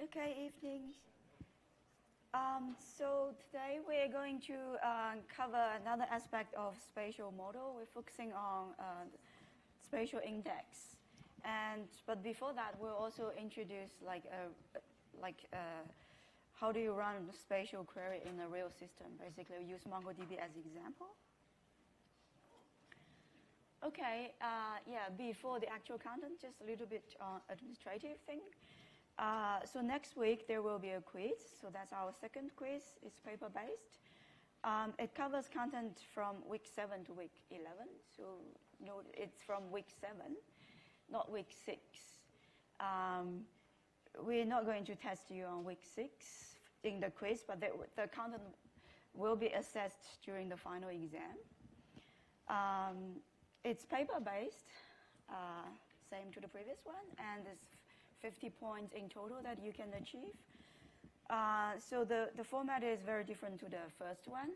Okay, evening. So today we're going to cover another aspect of spatial model. We're focusing on spatial index, but before that, we'll also introduce how do you run a spatial query in a real system. Basically, we use MongoDB as an example. Okay, before the actual content, just a little bit on administrative thing. So next week, there will be a quiz. So that's our second quiz. It's paper-based. It covers content from week 7 to week 11. So note it's from week 7, not week 6. We're not going to test you on week 6 in the quiz, but the content will be assessed during the final exam. It's paper-based, same to the previous one, and it's 50 points in total that you can achieve. So the format is very different to the first one.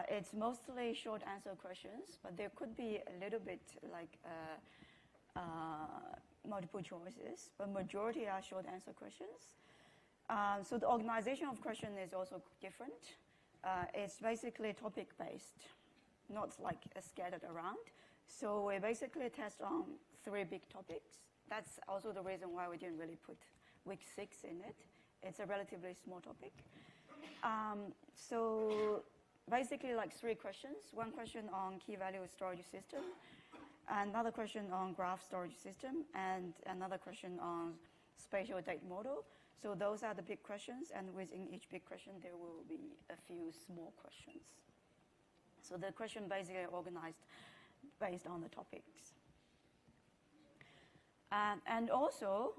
It's mostly short answer questions, but there could be a little bit like multiple choices, but majority are short answer questions. So the organization of question is also different. It's basically topic-based, not like scattered around. So we basically test on 3 big topics. That's also the reason why we didn't really put week 6 in it. It's a relatively small topic. So basically like 3 questions. 1 question on key value storage system, another question on graph storage system, and another question on spatial data model. So those are the big questions, and within each big question, there will be a few small questions. So the question basically organized based on the topics. And also,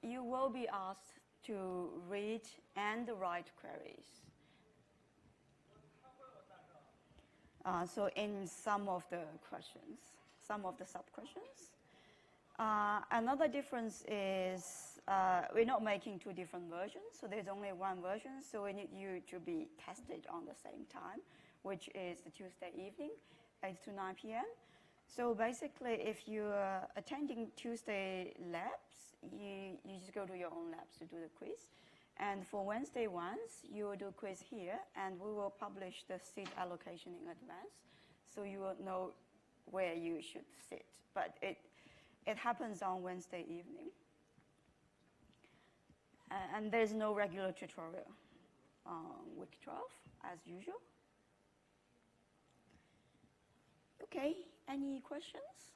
you will be asked to read and write queries. So in some of the questions, some of the sub-questions. Another difference is we're not making 2 different versions, so there's only 1 version, so we need you to be tested on the same time, which is the Tuesday evening, 8 to 9 p.m. So basically, if you're attending Tuesday labs, you just go to your own labs to do the quiz. And for Wednesday ones, you will do quiz here, and we will publish the seat allocation in advance, so you will know where you should sit. But it happens on Wednesday evening. And there's no regular tutorial on week 12, as usual. Okay, any questions?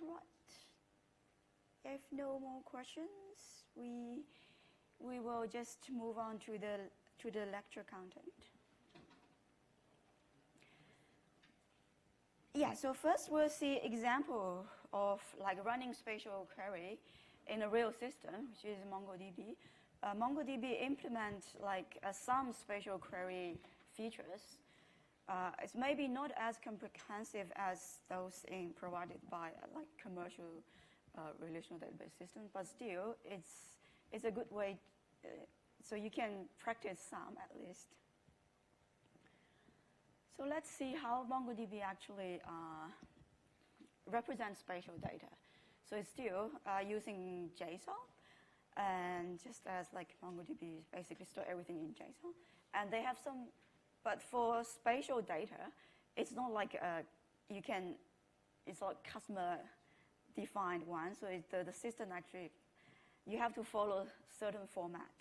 Right. If no more questions, we will just move on to the lecture content. Yeah, so first we'll see example of like running spatial query in a real system, which is MongoDB. MongoDB implements like some spatial query features. It's maybe not as comprehensive as those provided by like commercial relational database systems, but still it's a good way, so you can practice some at least. So let's see how MongoDB actually represents spatial data. So it's still using JSON, and just as like MongoDB basically store everything in JSON, and they have some. But for spatial data, it's not like it's like customer-defined one. So the system actually, you have to follow certain format.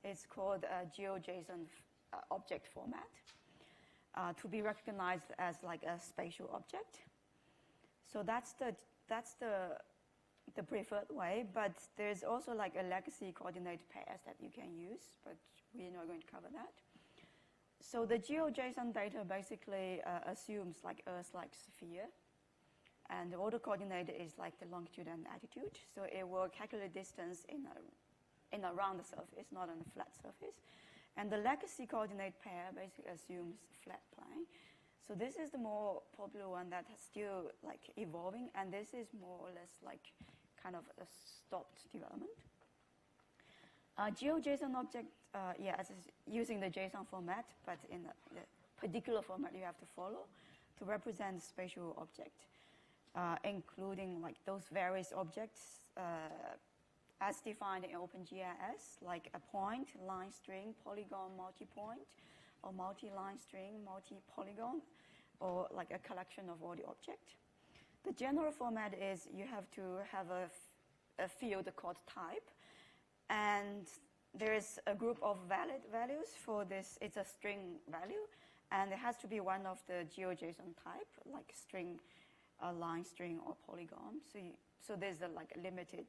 It's called GeoJSON object format to be recognized as like a spatial object. So that's the preferred way. But there's also like a legacy coordinate pairs that you can use, but we're not going to cover that. So the GeoJSON data basically assumes like Earth-like sphere, and the order coordinate is like the longitude and latitude. So it will calculate distance in a round surface, not on a flat surface. And the legacy coordinate pair basically assumes flat plane. So this is the more popular one that is still like evolving, and this is more or less like kind of a stopped development. GeoJSON object, it's using the JSON format, but in the particular format you have to follow to represent spatial object. including like those various objects as defined in OpenGIS, like a point, line string, polygon, multi-point, or multi-line string, multi-polygon, or like a collection of all the objects. The general format is you have to have a field called type, and there is a group of valid values for this. It's a string value, and it has to be one of the GeoJSON type, like string, line string, or polygon. So there's a like a limited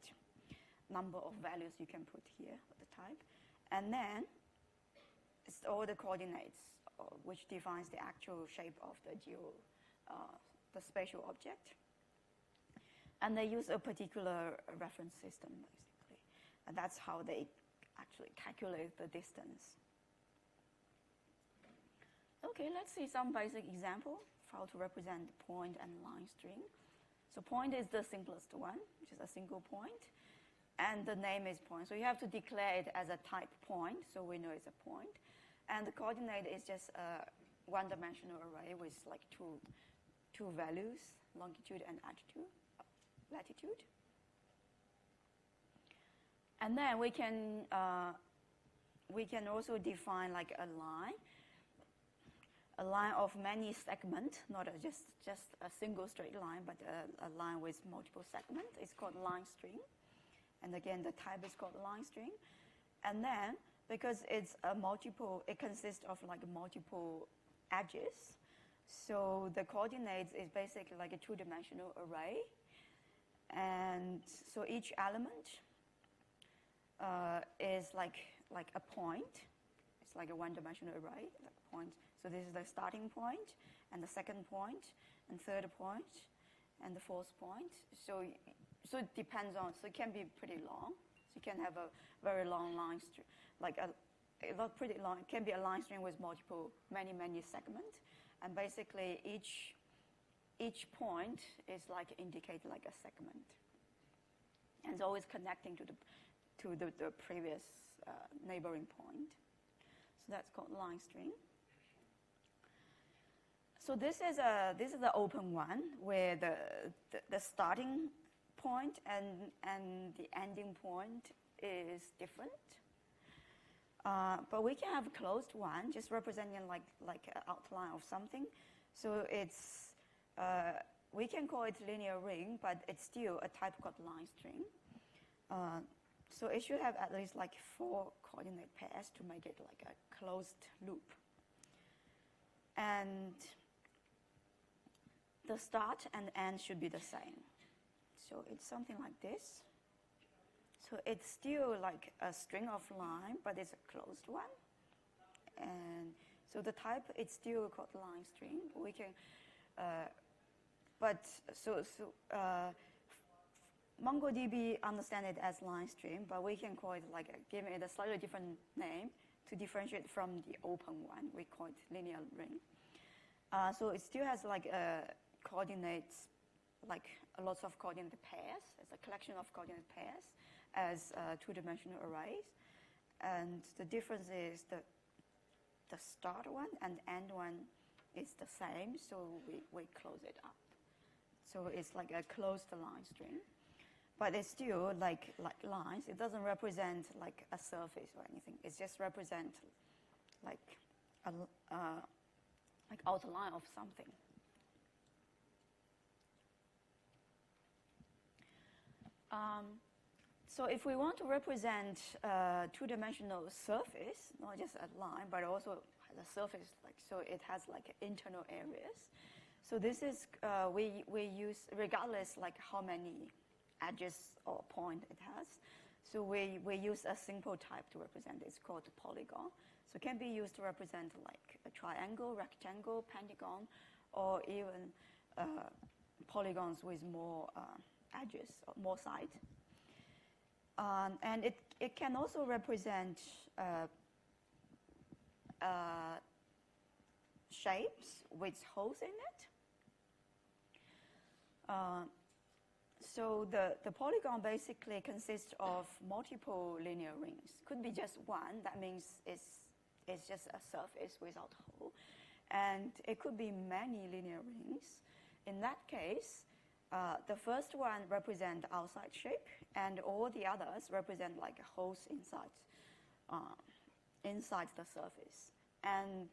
number of values you can put here for the type, and then it's all the coordinates, which defines the actual shape of the spatial object. And they use a particular reference system, basically. And that's how they actually calculate the distance. Okay, let's see some basic example of how to represent point and line string. So point is the simplest one, which is a single point. And the name is point. So you have to declare it as a type point, so we know it's a point. And the coordinate is just a one-dimensional array with like two values, longitude and latitude. And then we can also define like a line of many segments, not just a single straight line, but a line with multiple segments. It's called line string. And again, the type is called line string. And then, because it's it consists of like multiple edges, so the coordinates is basically like a two-dimensional array. And so each element is like a point. It's like a one-dimensional array, like a point. So this is the starting point, and the second point, and third point, and the fourth point. So it depends on. So it can be pretty long. So you can have a very long line string, like not pretty long. It can be a line string with many segments, and basically each point is like indicated like a segment, and it's always connecting to the previous neighboring point. So that's called line string. So this is the open one where the starting point and the ending point is different. But we can have a closed one, just representing like an outline of something. So it's we can call it linear ring, but it's still a type called line string. So it should have at least like 4 coordinate pairs to make it like a closed loop. And the start and end should be the same. So it's something like this. So it's still like a string of line, but it's a closed one. And so the type, it's still called line string. We can, MongoDB understand it as line string, but we can call it like give it a slightly different name to differentiate from the open one. We call it linear ring. So it still has like coordinates, like lots of coordinate pairs. It's a collection of coordinate pairs as two-dimensional arrays. And the difference is the start one and end one is the same, so we close it up. So it's like a closed line string. But it's still like lines. It doesn't represent like a surface or anything. It just represents like outline of something. So if we want to represent a two-dimensional surface, not just a line, but also the surface, like so it has like internal areas. So this is we use regardless like how many edges or point it has. So we use a simple type to represent it. It's called polygon. So it can be used to represent like a triangle, rectangle, pentagon, or even polygons with more edges, or more sides. And it can also represent shapes with holes in it. So the polygon basically consists of multiple linear rings. Could be just one. That means it's just a surface without hole. And it could be many linear rings. In that case, the first one represent the outside shape, and all the others represent like holes inside the surface. And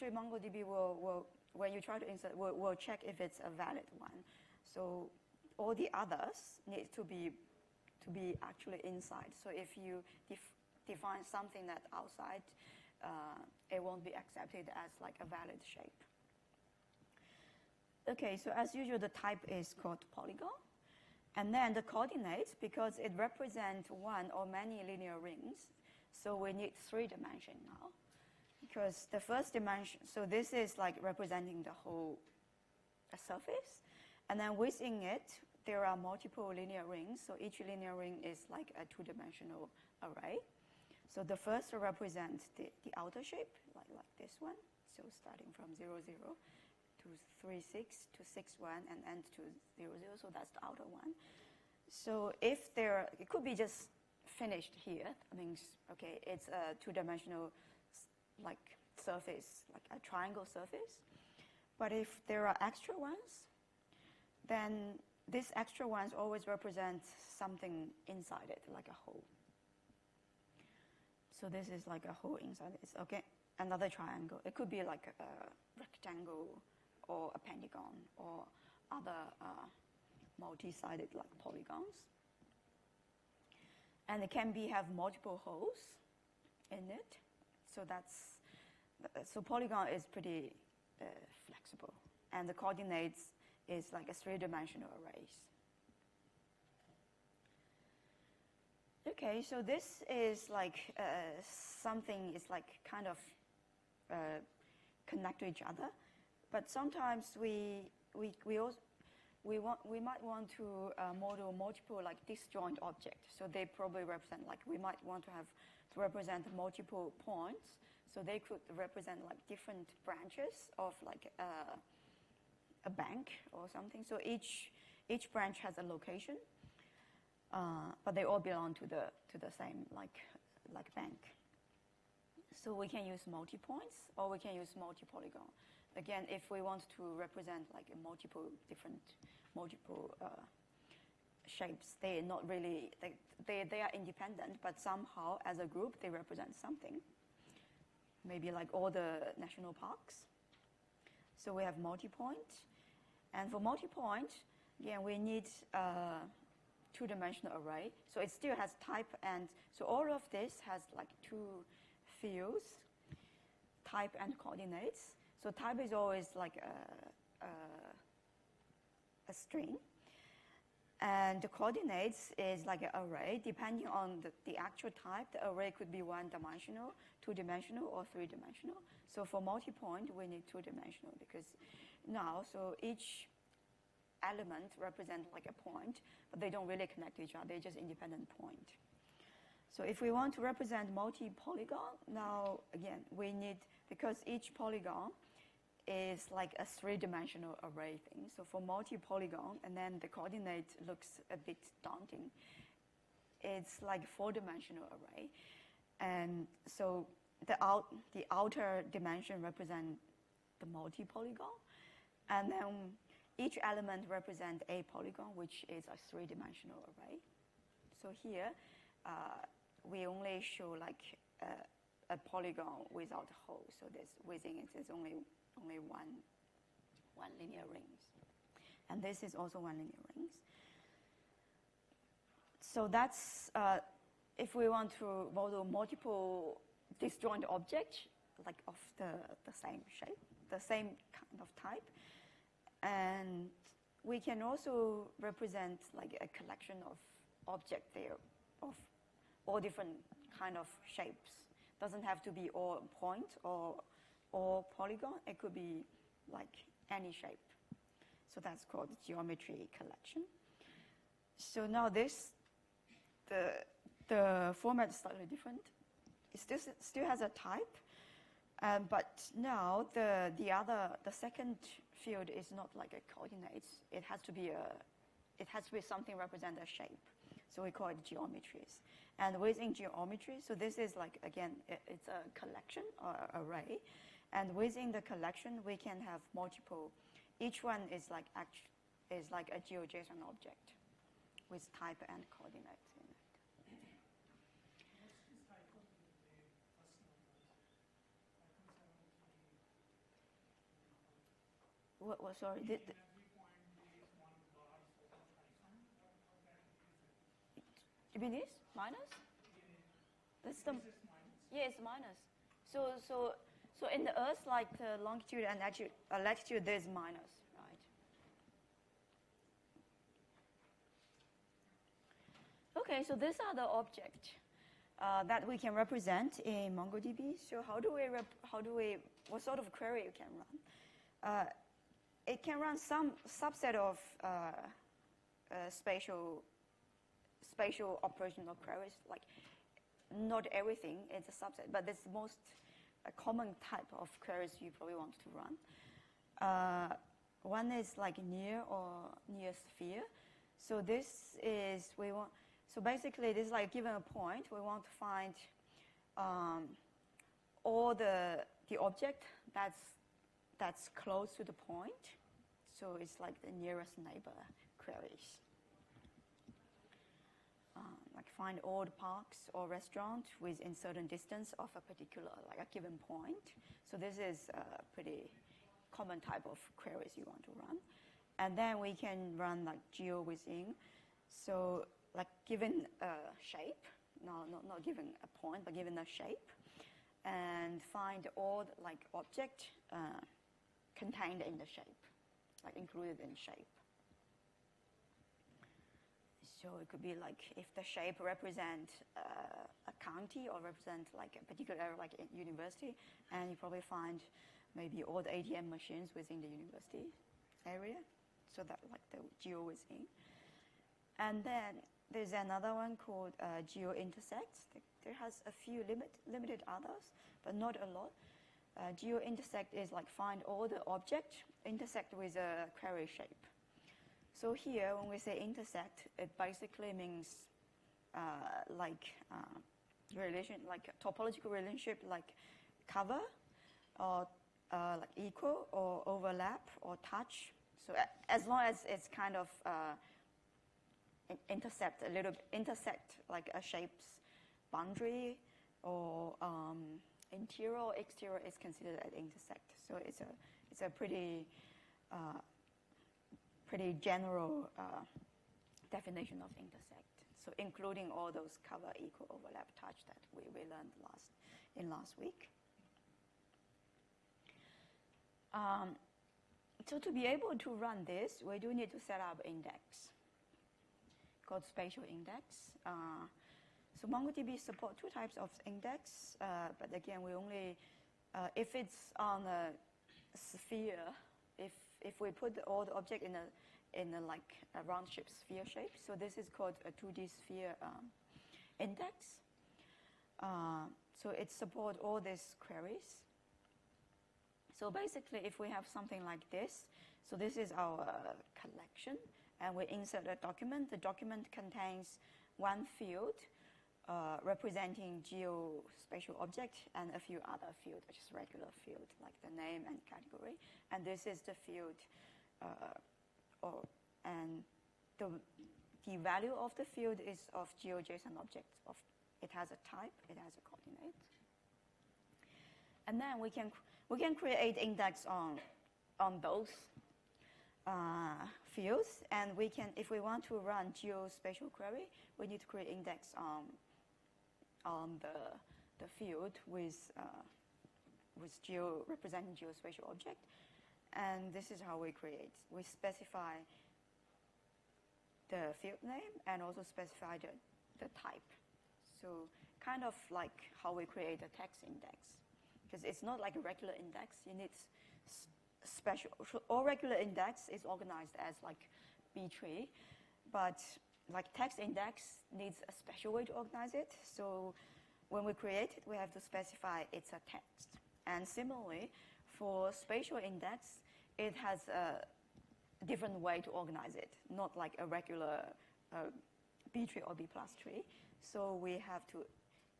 MongoDB will when you try to insert, will check if it's a valid one. So all the others need to be actually inside. So if you define something that's outside, it won't be accepted as like a valid shape. Okay, so as usual, the type is called polygon. And then the coordinates, because it represents one or many linear rings, so we need 3 dimensions now. Because the first dimension, so this is like representing the whole surface. And then within it, there are multiple linear rings. So each linear ring is like a 2-dimensional array. So the first represents the outer shape, like this one. So starting from 0, 0 to 3, 6 to 6, 1 and end to 0, 0. So that's the outer one. So if it could be just finished here. I mean, okay, it's a 2-dimensional like surface, like a triangle surface. But if there are extra ones, then these extra ones always represent something inside it, like a hole. So this is like a hole inside it. Okay, another triangle. It could be like a rectangle or a pentagon or other multi-sided like polygons. And it can have multiple holes in it. So polygon is pretty flexible, and the coordinates is like a 3-dimensional arrays. Okay, so this is like something is like kind of connect to each other, but sometimes we might want to model multiple like disjoint objects. So they probably represent like we might want to represent multiple points. So they could represent like different branches of like a bank or something. So each branch has a location, but they all belong to the same like bank. So we can use multi-points or we can use multi-polygon. Again, if we want to represent like multiple shapes, they are not really they are independent, but somehow as a group they represent something. Maybe like all the national parks. So we have multi-point. And for multi-point, again, we need a 2-dimensional array. So it still has type, and so all of this has like 2 fields, type and coordinates. So type is always like a string. And the coordinates is like an array. Depending on the actual type, the array could be 1-dimensional, 2-dimensional, or 3-dimensional. So for multi-point, we need 2-dimensional because now, so each element represents like a point, but they don't really connect to each other. They're just independent point. So if we want to represent multi-polygon, now again, we need, because each polygon is like a 3-dimensional array thing. So for multi-polygon, and then the coordinate looks a bit daunting. It's like a 4-dimensional array. And so the outer dimension represents the multi-polygon. And then each element represents a polygon, which is a 3-dimensional array. So here, we only show like a polygon without a hole. So within it is only one linear rings. And this is also one linear rings. So that's, if we want to model multiple disjoint objects, like of the same shape, the same kind of type. And we can also represent like a collection of objects there of all different kind of shapes. Doesn't have to be all point or polygon. It could be like any shape. So that's called geometry collection. So now the format is slightly different. It still has a type, but now the second field is not like a coordinates. It has to be something represent a shape. So we call it geometries. And within geometry, so this is like, again, it's a collection or array. And within the collection, we can have multiple. Each one is like is like a GeoJSON object with type and coordinates in it. What's this type of the first number? What, sorry? In every point there is one bar followed hyphen. How that is it? You mean this? Minus? Yeah. That's the, This is minus. yeah, it's minus. So in the Earth, like the longitude and latitude, there's minus, right? Okay, so these are the objects that we can represent in MongoDB. So what sort of query you can run? It can run some subset of spatial operational queries, like not everything is a subset, but this most common type of queries you probably want to run. One is like near or near sphere. So this is so basically this is like given a point, we want to find all the object that's close to the point. So it's like the nearest neighbor queries. Like find all the parks or restaurants within certain distance of a particular, like a given point. So this is a pretty common type of queries you want to run. And then we can run like geo within. So like given a shape, not given a point, but given a shape, and find all the, like object contained in the shape, like included in shape. So it could be like if the shape represent a county or represent like a particular area, like a university, and you probably find maybe all the ATM machines within the university area. So that like the geo within. And then there's another one called geo intersects. There has a few limited others, but not a lot. Geo intersect is like find all the object intersect with a query shape. So here, when we say intersect, it basically means relation, like a topological relationship, like cover, or like equal, or overlap, or touch. So as long as it's kind of intersect like a shape's boundary, or interior or exterior is considered as intersect. So it's a pretty general definition of intersect. So including all those cover, equal, overlap, touch that we learned last week. So to be able to run this, we do need to set up index called spatial index. So MongoDB supports two types of index, but again, we only, if it's on a sphere, if we put all the object in a like a round shape sphere shape, so this is called a 2D sphere index. So it supports all these queries. So basically, if we have something like this, so this is our collection, and we insert a document. The document contains one field representing geospatial object and a few other fields, just regular field, like the name and category. And this is the field, and the value of the field is of GeoJSON objects. It has a type, it has a coordinate. And then we can create index on those fields, and we can, if we want to run geospatial query, we need to create index on the field with representing geospatial object, and this is how we create. We specify the field name and also specify the type. So kind of like how we create a text index, because it's not like a regular index. You need special. All regular index is organized as like B tree, but like text index needs a special way to organize it. So when we create it, we have to specify it's a text. And similarly, for spatial index, it has a different way to organize it, not like a regular B tree or B plus tree. So we have to,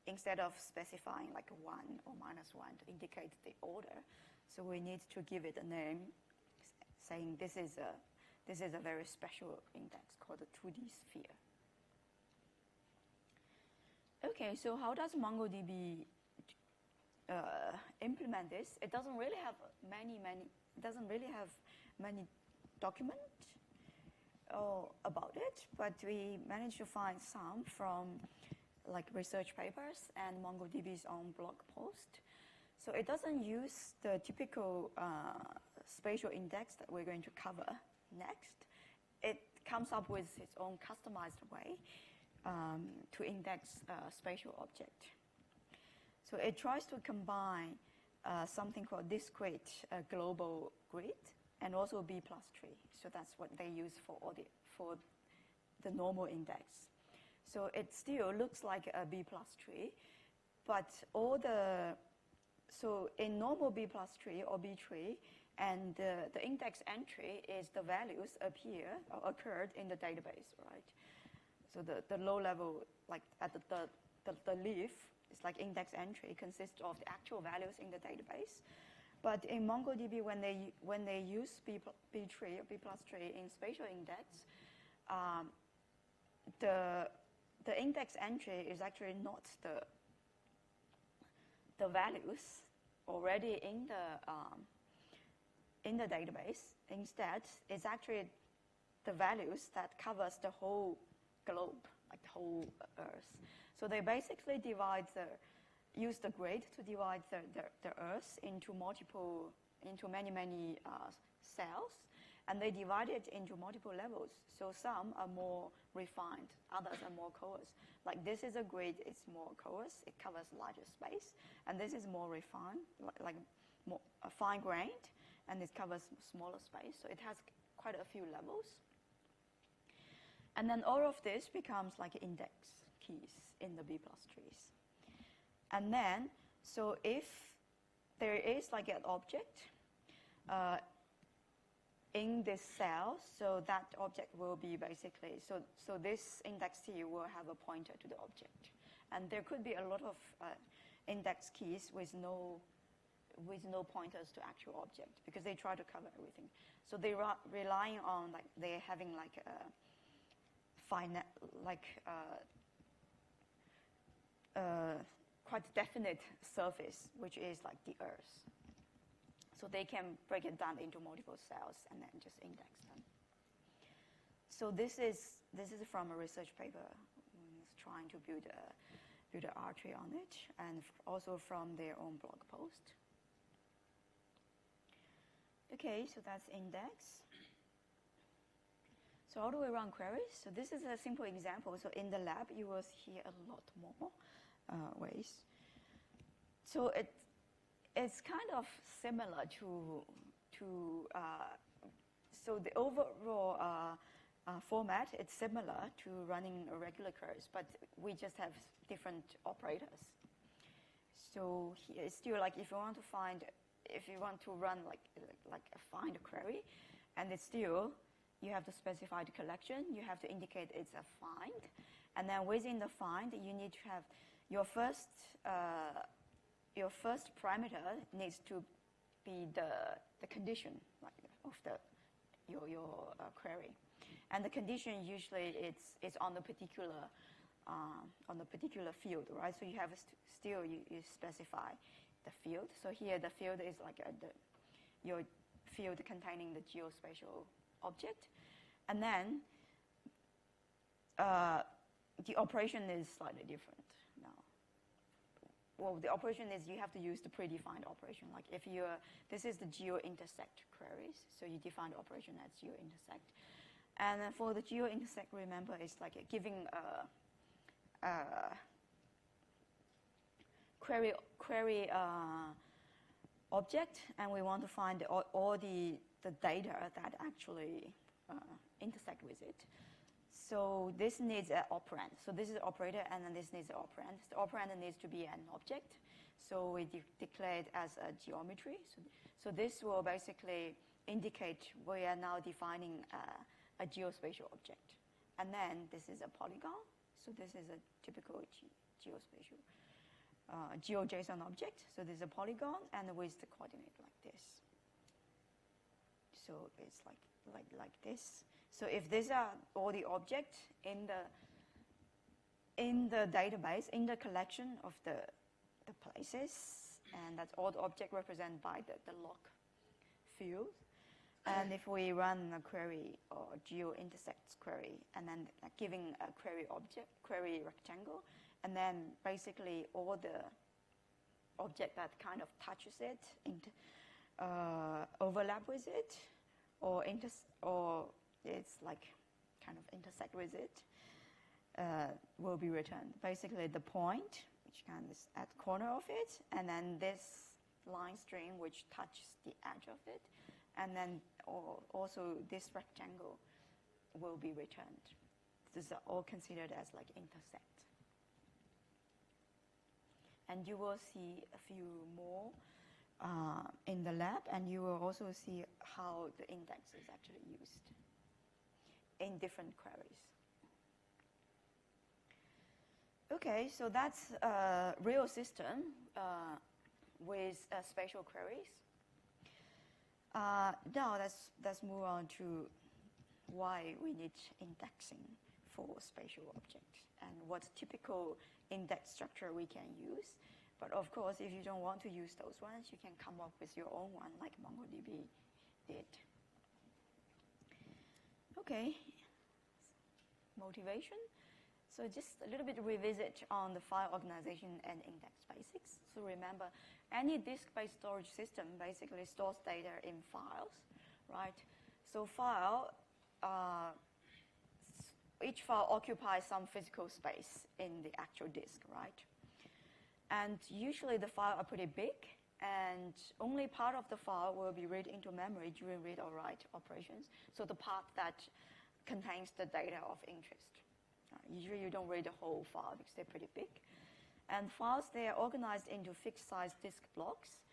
instead of specifying like a 1 or -1 to indicate the order, so we need to give it a name saying this is This is a very special index called the 2D sphere. Okay, so how does MongoDB implement this? It doesn't really have many documents about it, but we managed to find some from like research papers and MongoDB's own blog post. So it doesn't use the typical spatial index that we're going to cover next. It comes up with its own customized way to index a spatial object. So it tries to combine something called discrete global grid and also B+ tree. So that's what they use for the normal index. So it still looks like a B+ tree, but so in normal B+ tree or B tree, and the index entry is the values occurred in the database, right? So the low level, like at the leaf, it's like index entry consists of the actual values in the database. But in MongoDB, when they use B tree or B+ tree in spatial index, the index entry is actually not the values already in the database. Instead, it's actually the values that covers the whole globe, like the whole Earth. So they basically use the grid to divide the Earth into many cells, and they divide it into multiple levels. So some are more refined, others are more coarse. Like this is a grid, it's more coarse, it covers larger space, and this is more refined, like more fine-grained, and it covers smaller space. So it has quite a few levels. And then all of this becomes like index keys in the B+ trees. And then, so if there is like an object in this cell, so that object will be basically, so this index key will have a pointer to the object. And there could be a lot of index keys with no pointers to actual object, because they try to cover everything. So they relying on like they're having like a finite, quite definite surface, which is like the Earth. So they can break it down into multiple cells and then just index them. So this is from a research paper trying to build an artery on it, and also from their own blog post. Okay, so that's index. So how do we run queries? So this is a simple example. So in the lab, you will hear a lot more ways. So it's kind of similar to so the overall format, it's similar to running a regular queries, but we just have different operators. So here it's still like if you want to run like a find query, and it's still, you have to specify the collection, you have to indicate it's a find, and then within the find, you need to have your first parameter needs to be the condition of your query, and the condition usually it's on the particular field, right? So you have still you specify the field. So here the field is like your field containing the geospatial object, and then the operation is slightly different now. Well, the operation is you have to use the predefined operation. Like if this is the geo-intersect queries, so you define the operation as geo-intersect. And for the geo-intersect, remember, it's like giving a query object, and we want to find all the data that actually intersect with it. So this needs an operand. So this is an operator, and then this needs an operand. The operand needs to be an object. So we declare it as a geometry. So this will basically indicate we are now defining a geospatial object. And then this is a polygon. So this is a typical geospatial GeoJSON object. So there's a polygon and with the coordinate like this. So it's like this. So if these are all the objects in the database, in the collection of the places, and that's all the object represented by the log field. And if we run a query or geo-intersects query, and then giving a query object, query rectangle, and then basically all the object that kind of touches it, overlap with it, or it's like kind of intersect with it, will be returned. Basically the point, which kind of is at the corner of it, and then this line string which touches the edge of it, and then also this rectangle will be returned. These are all considered as like intersect. And you will see a few more in the lab, and you will also see how the index is actually used in different queries. Okay, so that's a real system with spatial queries. Now let's move on to why we need indexing for spatial objects and what typical index structure we can use. But of course, if you don't want to use those ones, you can come up with your own one like MongoDB did. Okay, motivation. So just a little bit revisit on the file organization and index basics. So remember, any disk-based storage system basically stores data in files, right? So each file occupies some physical space in the actual disk, right? And usually the files are pretty big, and only part of the file will be read into memory during read or write operations. So the part that contains the data of interest. Usually you don't read the whole file because they're pretty big. And files, they are organized into fixed size disk blocks.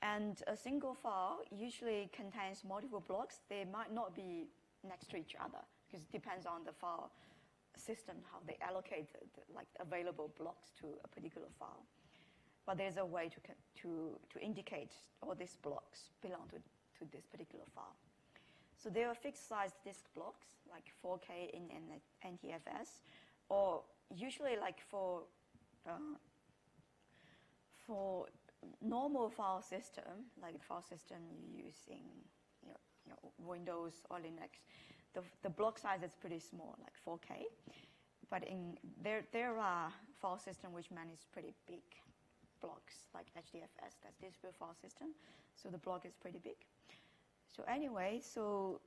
And a single file usually contains multiple blocks. They might not be next to each other because it depends on the file system, how they allocate the available blocks to a particular file. But there's a way to indicate all these blocks belong to this particular file. So there are fixed size disk blocks, like 4K in NTFS, or usually like for normal file system, like the file system you use in Windows or Linux, the block size is pretty small, like 4K. But there are file systems which manage pretty big blocks, like HDFS, that's distributed file system. So the block is pretty big. So anyway, so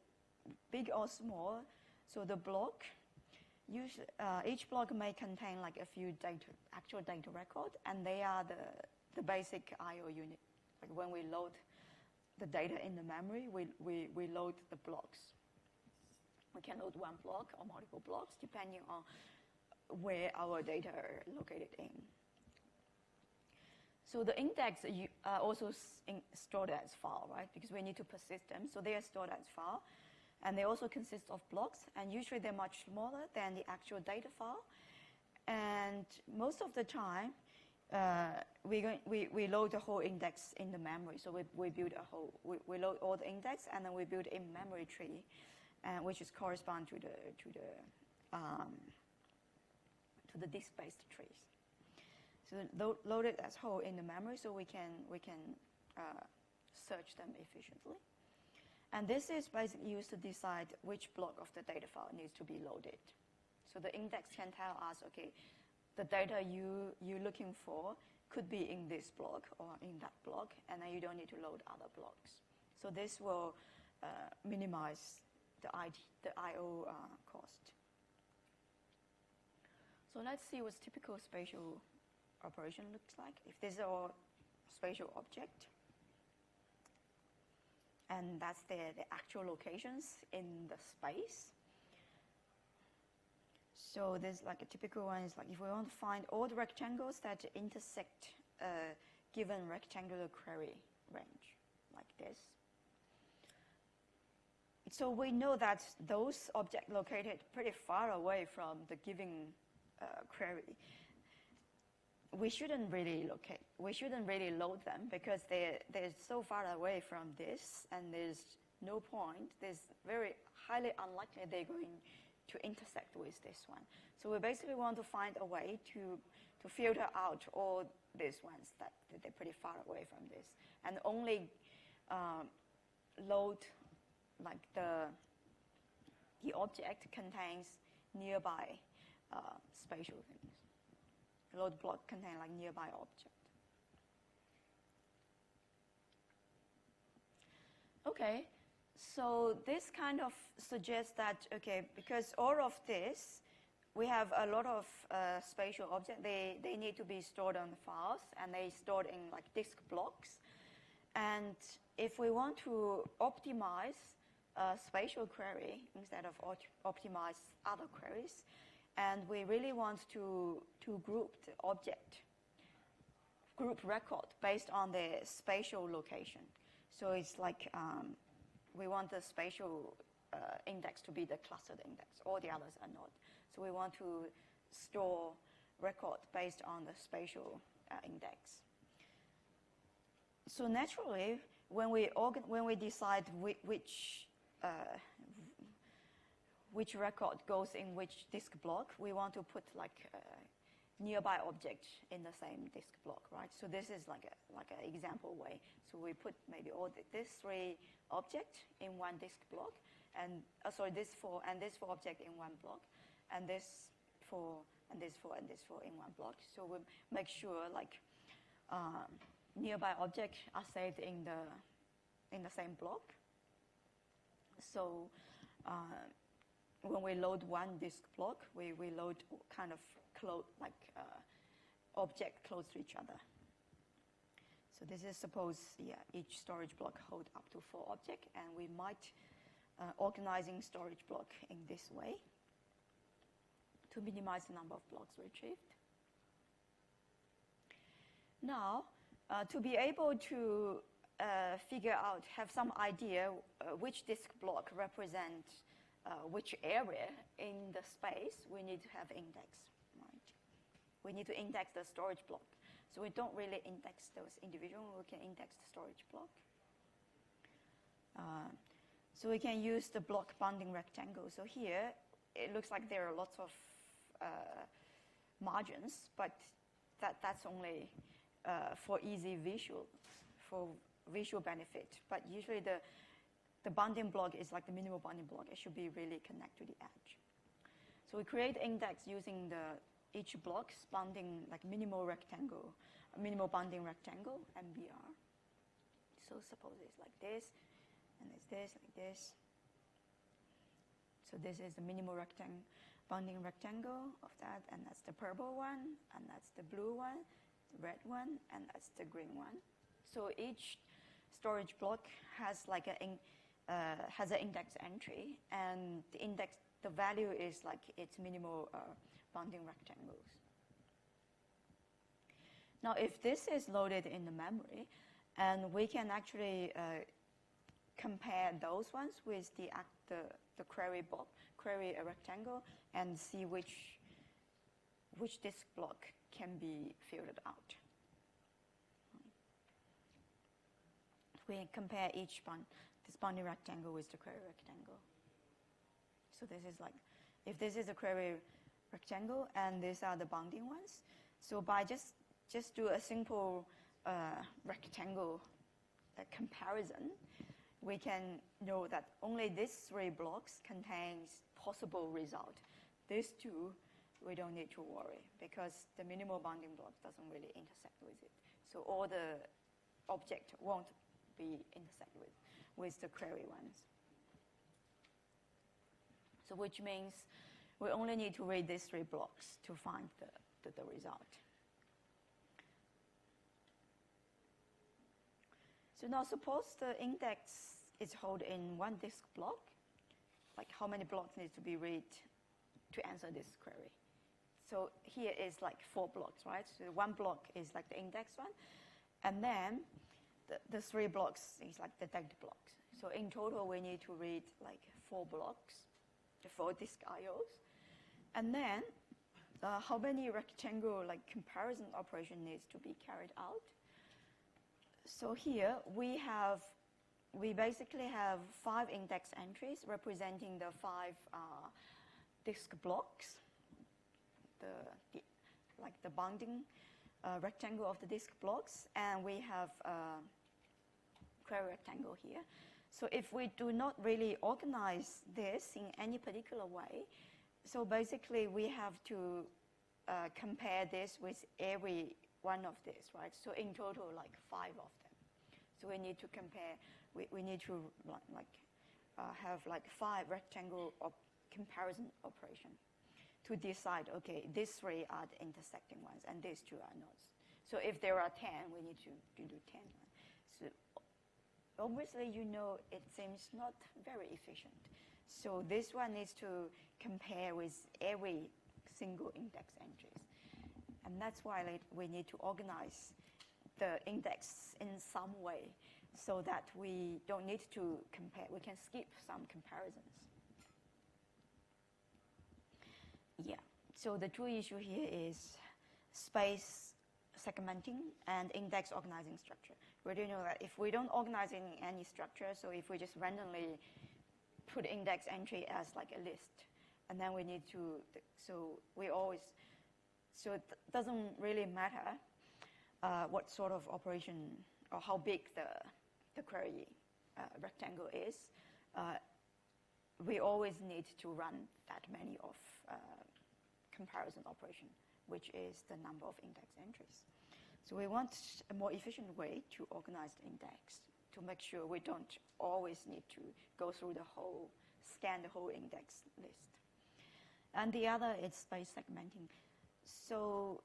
big or small, so the block, usually, each block may contain like a few actual data record, and they are the basic I/O unit. Like when we load the data in the memory, we load the blocks. We can load one block or multiple blocks depending on where our data are located in. So the index are also stored as file, right? Because we need to persist them. So they are stored as file. And they also consist of blocks. And usually they're much smaller than the actual data file. And most of the time, we load the whole index in the memory. So we build we load all the index, and then we build a memory tree, which is correspond to the disk-based trees. So load it as whole in the memory, so we can search them efficiently. And this is basically used to decide which block of the data file needs to be loaded. So the index can tell us, okay, the data you're looking for could be in this block or in that block, and then you don't need to load other blocks. So this will minimize the I/O cost. So let's see what typical spatial operation looks like. If these are spatial object, and that's the actual locations in the space. So there's like a typical one is like if we want to find all the rectangles that intersect a given rectangular query range, like this. So we know that those objects located pretty far away from the given query, we shouldn't really load them because they're so far away from this, and there's no point. There's very highly unlikely they're going to intersect with this one. So we basically want to find a way to filter out all these ones that they're pretty far away from this, and only load like the object contains nearby spatial things. The load block contains like nearby object. Okay, so this kind of suggests that, okay, because all of this, we have a lot of spatial objects. They need to be stored on the files, and they stored in like disk blocks. And if we want to optimize a spatial query instead of optimize other queries, and we really want to group the group record based on the spatial location. So it's like we want the spatial index to be the clustered index. All the others are not. So we want to store record based on the spatial index. So naturally, when we decide which record goes in which disk block, we want to put like a nearby object in the same disk block, right? So this is like an example way. So we put maybe all these three objects in one disk block, and this four object in one block, and this four and this four and this four in one block. So we make sure like nearby objects are saved in the same block. So when we load one disk block, we load kind of object close to each other. So this is suppose each storage block hold up to 4 objects, and we might organizing storage block in this way to minimize the number of blocks retrieved. Now, to be able to have some idea which disk block represents which area in the space, we need to have index, right? We need to index the storage block. So we don't really index those individual, we can index the storage block. So we can use the block bounding rectangle. So here, it looks like there are lots of margins, but that's only for visual benefit. But usually the bounding block is like the minimal bounding block. It should be really connected to the edge. So we create index using each block bounding like minimal bounding rectangle, MBR. So suppose it's like this, and it's this, like this. So this is the minimal bounding rectangle of that, and that's the purple one, and that's the blue one, the red one, and that's the green one. So each storage block has like has an index entry, and the value is like its minimal bounding rectangles. Now, if this is loaded in the memory, and we can actually compare those ones with the query rectangle and see which disk block can be filtered out. We compare this bounding rectangle with the query rectangle. So this is like, if this is a query rectangle and these are the bounding ones, so by just do a simple rectangle comparison, we can know that only these 3 blocks contains possible result. These 2, we don't need to worry because the minimal bounding block doesn't really intersect with it. So all the object won't be intersected with the query ones. So which means we only need to read these 3 blocks to find the result. So now suppose the index is held in one disk block, like how many blocks need to be read to answer this query? So here is like 4 blocks, right? So 1 block is like the index one, and then the 3 blocks is like the decked blocks. So in total, we need to read like 4 blocks, 4 disk IOs. And then how many rectangle like comparison operation needs to be carried out? So here we have we basically have 5 index entries representing the 5 disk blocks, like the bounding rectangle of the disk blocks, and we have a query rectangle here. So if we do not really organize this in any particular way, so basically we have to compare this with every one of these, right? So in total, like 5 of them. So we need to compare. We need to have like 5 rectangle comparison operation to decide, okay, these 3 are the intersecting ones and these 2 are not. So if there are 10, we need to do 10. So obviously, you know, it seems not very efficient. So this one needs to compare with every single index entries. And that's why we need to organize the index in some way so that we don't need to compare. We can skip some comparisons. Yeah, so the two issue here is space segmenting and index organizing structure. We do know that if we don't organize in any structure, so if we just randomly put index entry as like a list, and then we need to, so it doesn't really matter what sort of operation or how big the query rectangle is. We always need to run that many of comparison operation, which is the number of index entries. So we want a more efficient way to organize the index to make sure we don't always need to go through scan the whole index list. And the other is space segmenting. So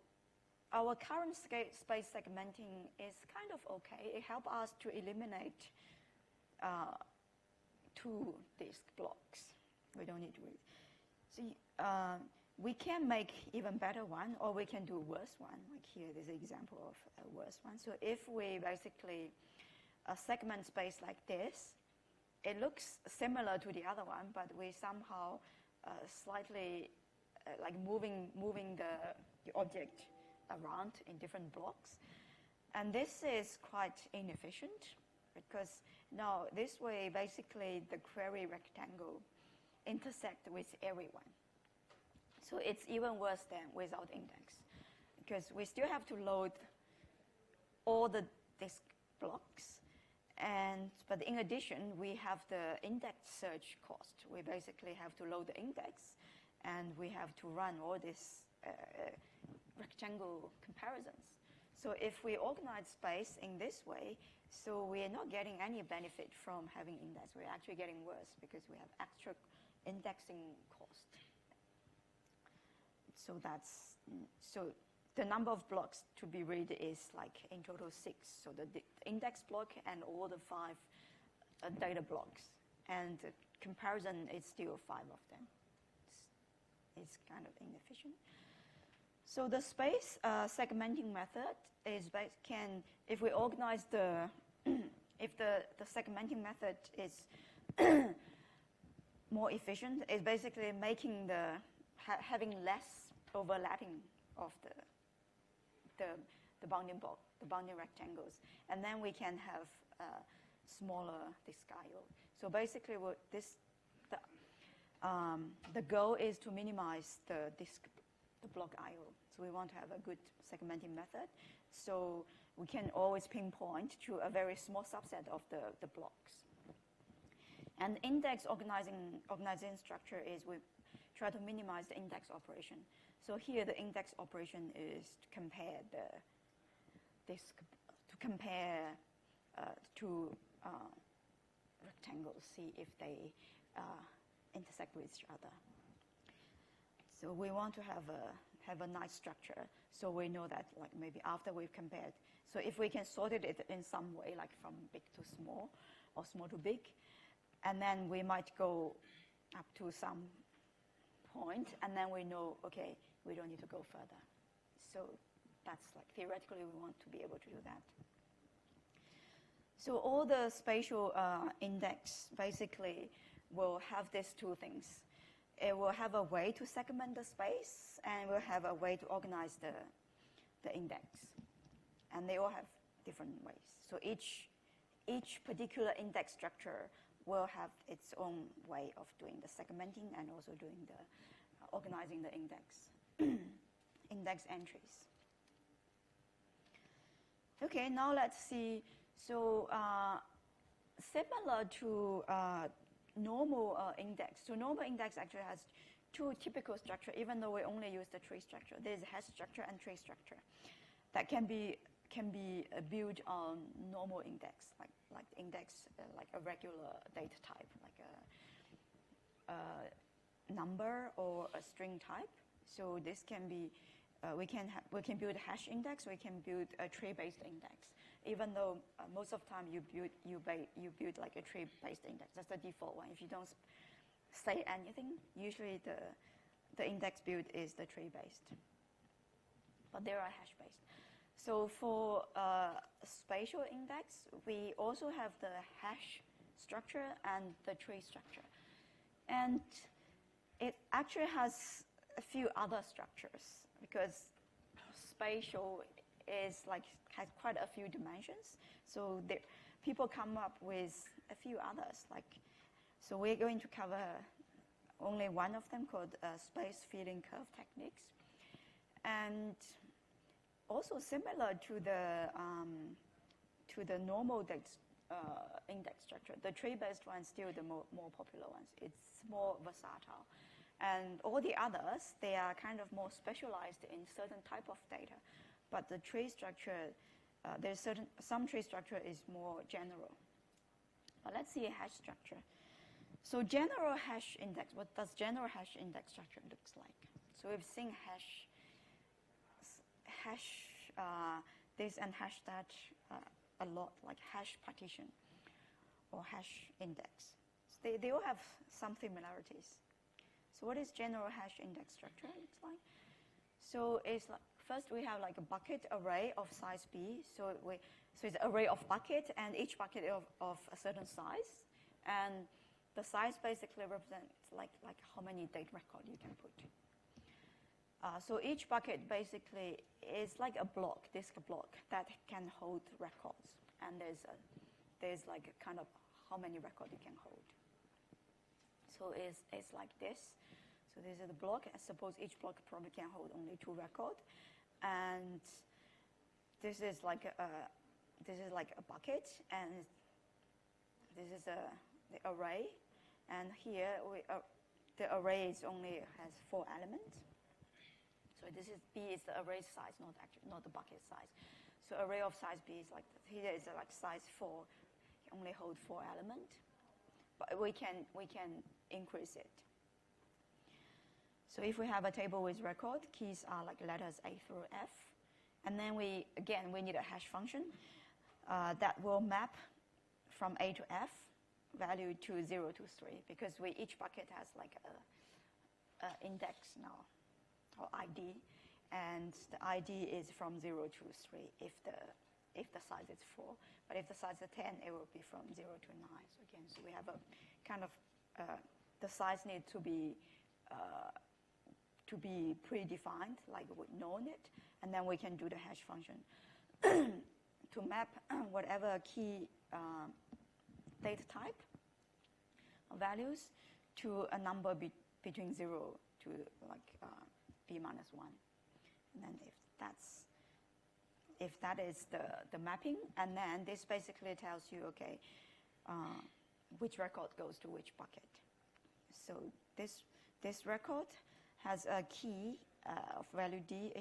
our current space segmenting is kind of okay. It helps us to eliminate 2 disk blocks. We don't need to read. So we can make even better one, or we can do a worse one. Like here, there's an example of a worse one. So if we basically segment space like this, it looks similar to the other one, but we somehow slightly like moving the object around in different blocks. And this is quite inefficient because now this way, basically, the query rectangle intersect with everyone. So it's even worse than without index because we still have to load all the disk blocks. But in addition, we have the index search cost. We basically have to load the index, and we have to run all these rectangle comparisons. So if we organize space in this way, so we are not getting any benefit from having index. We're actually getting worse because we have extra indexing cost. So the number of blocks to be read is like in total 6. So the index block and all the 5 data blocks. And the comparison is still 5 of them. It's kind of inefficient. So the space segmenting method is if we organize if the segmenting method is more efficient, it's basically making having less overlapping of the bounding block, the bounding rectangles, and then we can have smaller disk I/O. So basically, the goal is to minimize the block I/O. So we want to have a good segmenting method, so we can always pinpoint to a very small subset of the blocks. And index organizing structure is we try to minimize the index operation. So here the index operation is to compare two rectangles, see if they intersect with each other. So we want to have a nice structure, so we know that like maybe after we've compared. So if we can sort it in some way, like from big to small or small to big, and then we might go up to some point, and then we know, okay, we don't need to go further. So that's like theoretically we want to be able to do that. So all the spatial index basically will have these 2 things. It will have a way to segment the space, and will have a way to organize the index. And they all have different ways. So each each particular index structure will have its own way of doing the segmenting and also doing the organizing the index index entries. Okay, now let's see. So similar to normal index. So normal index actually has two typical structure, even though we only use the tree structure. There's hash structure and tree structure that can be built on normal index, like index, like a regular data type, like a number or a string type. So this can be, we can build a hash index, we can build a tree-based index. Even though most of the time you build like a tree-based index. That's the default one. If you don't say anything, usually the index build is the tree-based. But there are hash-based. So for spatial index, we also have the hash structure and the tree structure. And it actually has a few other structures because spatial is like has quite a few dimensions. So people come up with a few others. So we're going to cover only one of them called space filling curve techniques. And also similar to the normal index structure, the tree-based one is still the more popular ones. It's more versatile. And all the others, they are kind of more specialized in certain type of data. But the tree structure, some tree structure is more general. But let's see a hash structure. So general hash index, what does general hash index structure looks like? So we've seen hash this and hash that a lot, like hash partition or hash index. So they all have some similarities. So what is general hash index structure looks like? So it's like, first we have like a bucket array of size B. So it's an array of bucket, and each bucket of a certain size, and the size basically represents like how many date record you can put. So each bucket basically is like a block, disk block that can hold records, and there's like a kind of how many records you can hold. So it's like this. So this is the block. I suppose each block probably can hold only 2 records, and this is like a bucket, and this is the array, and here the array has 4 elements. So this is B is the array size, not the bucket size. So array of size B is like here is like size 4, only hold 4 elements, but we can increase it. So if we have a table with record, keys are like letters A through F, and then we need a hash function that will map from A to F value to 0 to 3, because each bucket has like a index now, or ID, and the ID is from 0 to 3 if the size is 4. But if the size is 10, it will be from 0 to 9. So we have a kind of the size needs to be predefined, like we known it, and then we can do the hash function to map whatever key data type values to a number between 0 to like B minus 1. And then if that is the mapping, and then this basically tells you, okay, which record goes to which bucket. So this record has a key of value D,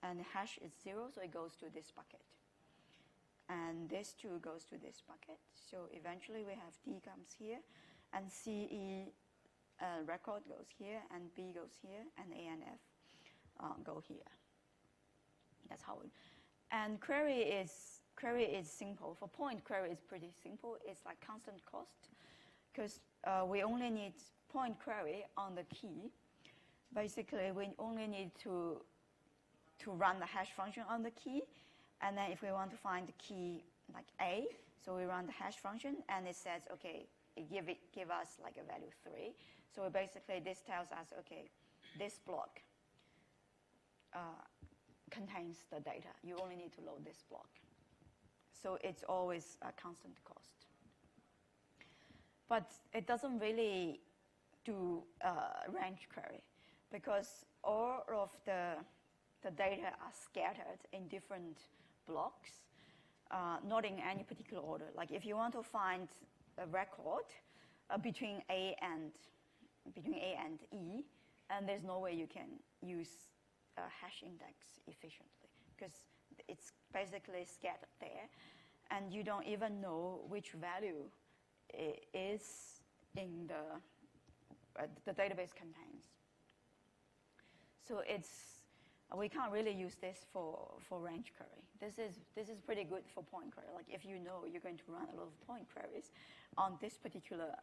and hash is 0, so it goes to this bucket. And this too goes to this bucket. So eventually we have D comes here, and CE record goes here, and B goes here, and A and F go here. That's how it. And query is simple. For point, query is pretty simple. It's like constant cost, because we only need point query on the key. Basically, we only need to run the hash function on the key, and then if we want to find the key like A, so we run the hash function, and it says, okay, it give us like a value 3. So basically, this tells us, okay, this block contains the data. You only need to load this block. So it's always a constant cost. But it doesn't really do range query because all of the data are scattered in different blocks, not in any particular order. Like if you want to find a record between A and E, and there's no way you can use a hash index efficiently because it's basically scattered there, and you don't even know which value is in the database contains. So we can't really use this for range query. This is pretty good for point query. Like if you know you're going to run a lot of point queries on this particular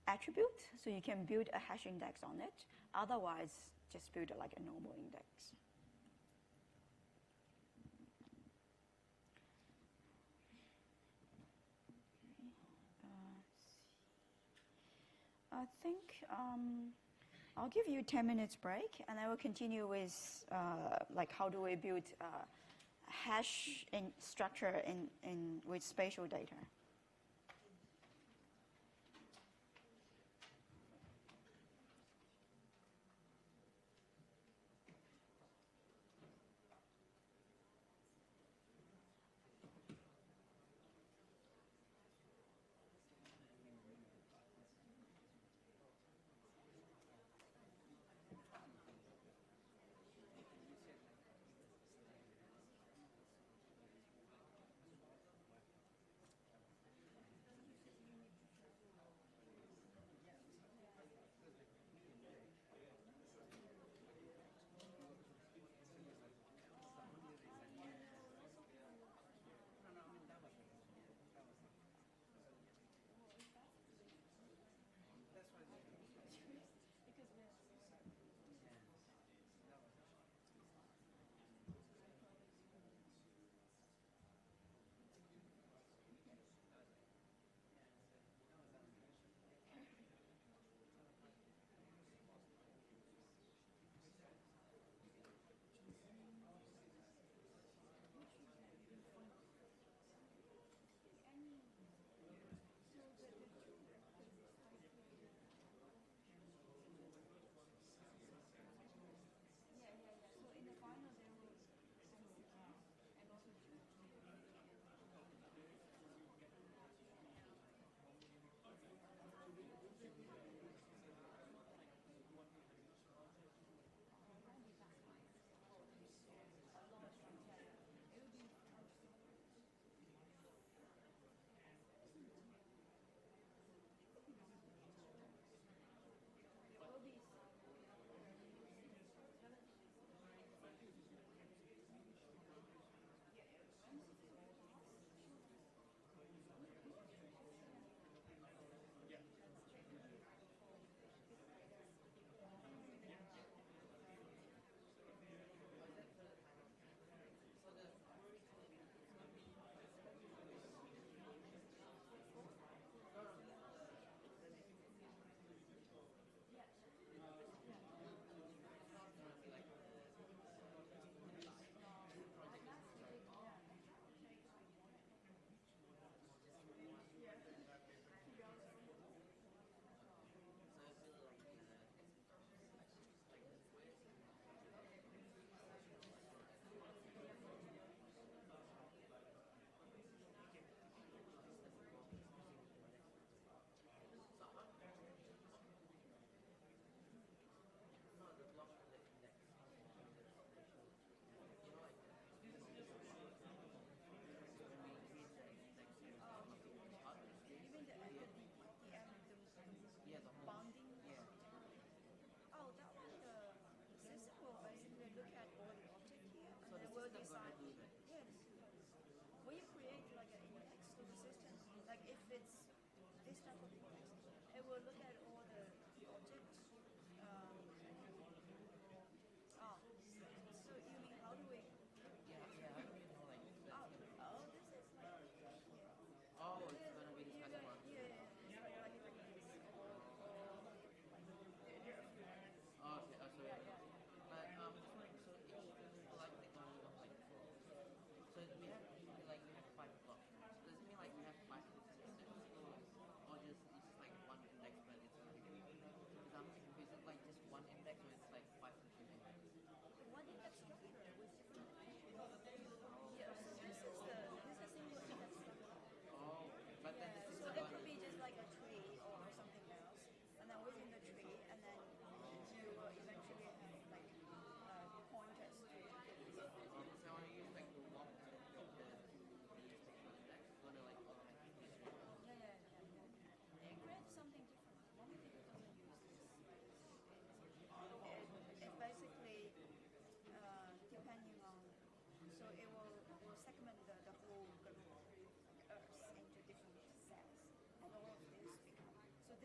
attribute, so you can build a hash index on it. Otherwise, just build like a normal index. I think I'll give you 10 minutes break, and I will continue with like how do we build hash structure with spatial data.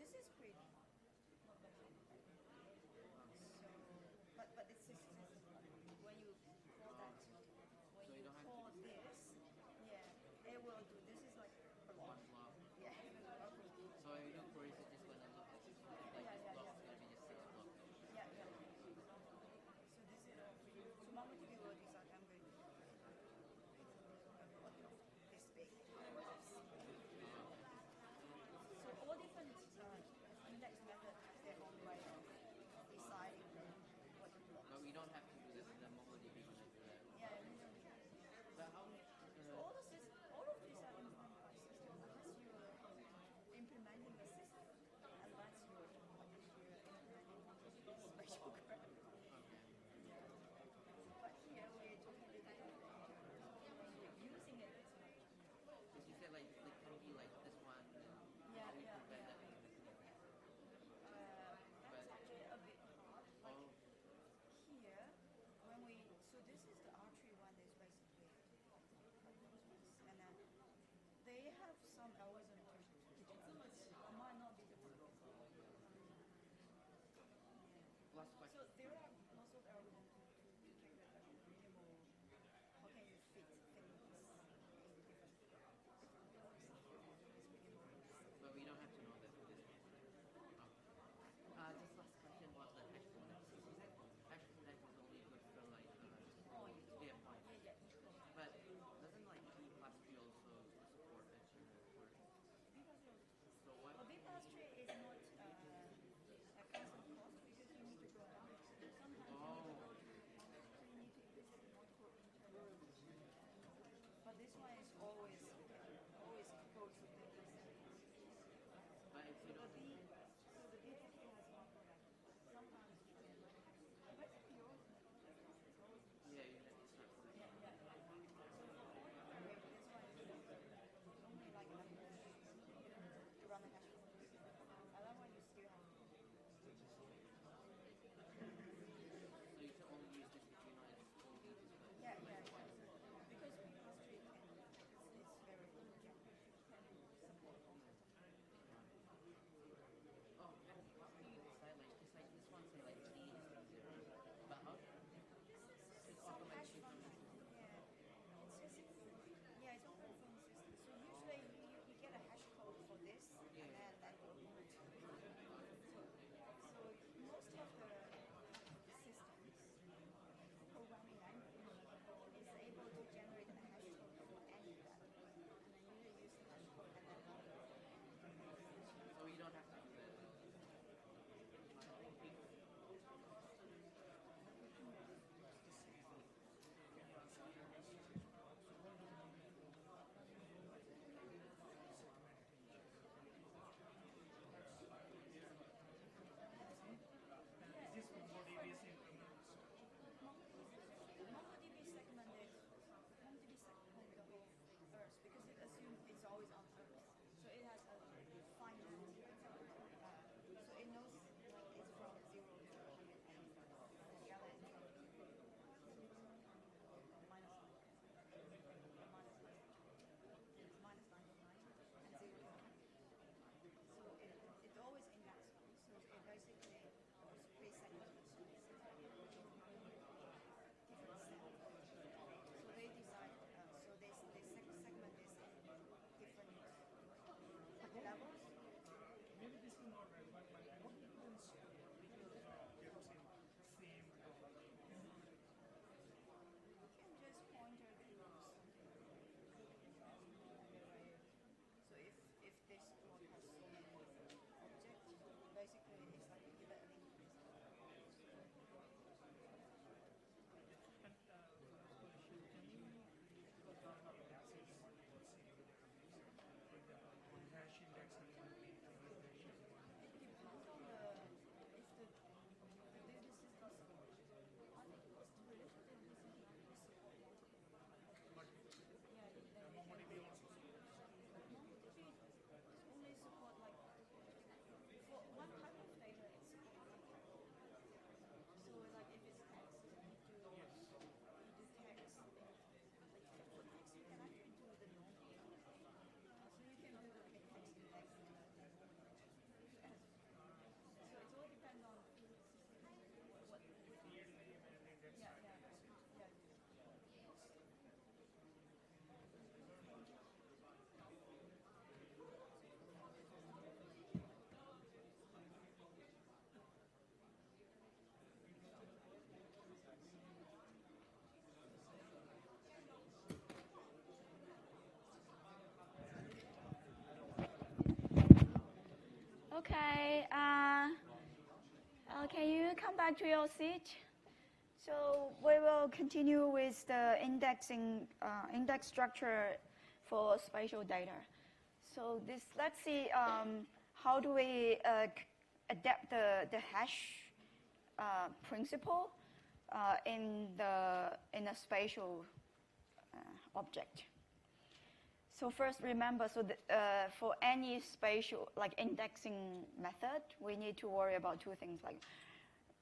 this is pretty not bad. So, but it's just when you call that, when So you you don't have to call do this, yeah, it will do. This is like one block. yeah, okay. So if you do queries, it's just gonna look like this block is gonna be just 6 blocks. Yeah, yeah. So this is all for you. So MongoDB will decide I'm going to this big. So all different Okay, can you come back to your seat? So we will continue with the indexing, index structure for spatial data. So let's see how do we adapt the hash principle in a spatial object. So first, remember, so for any spatial, like indexing method, we need to worry about two things. Like,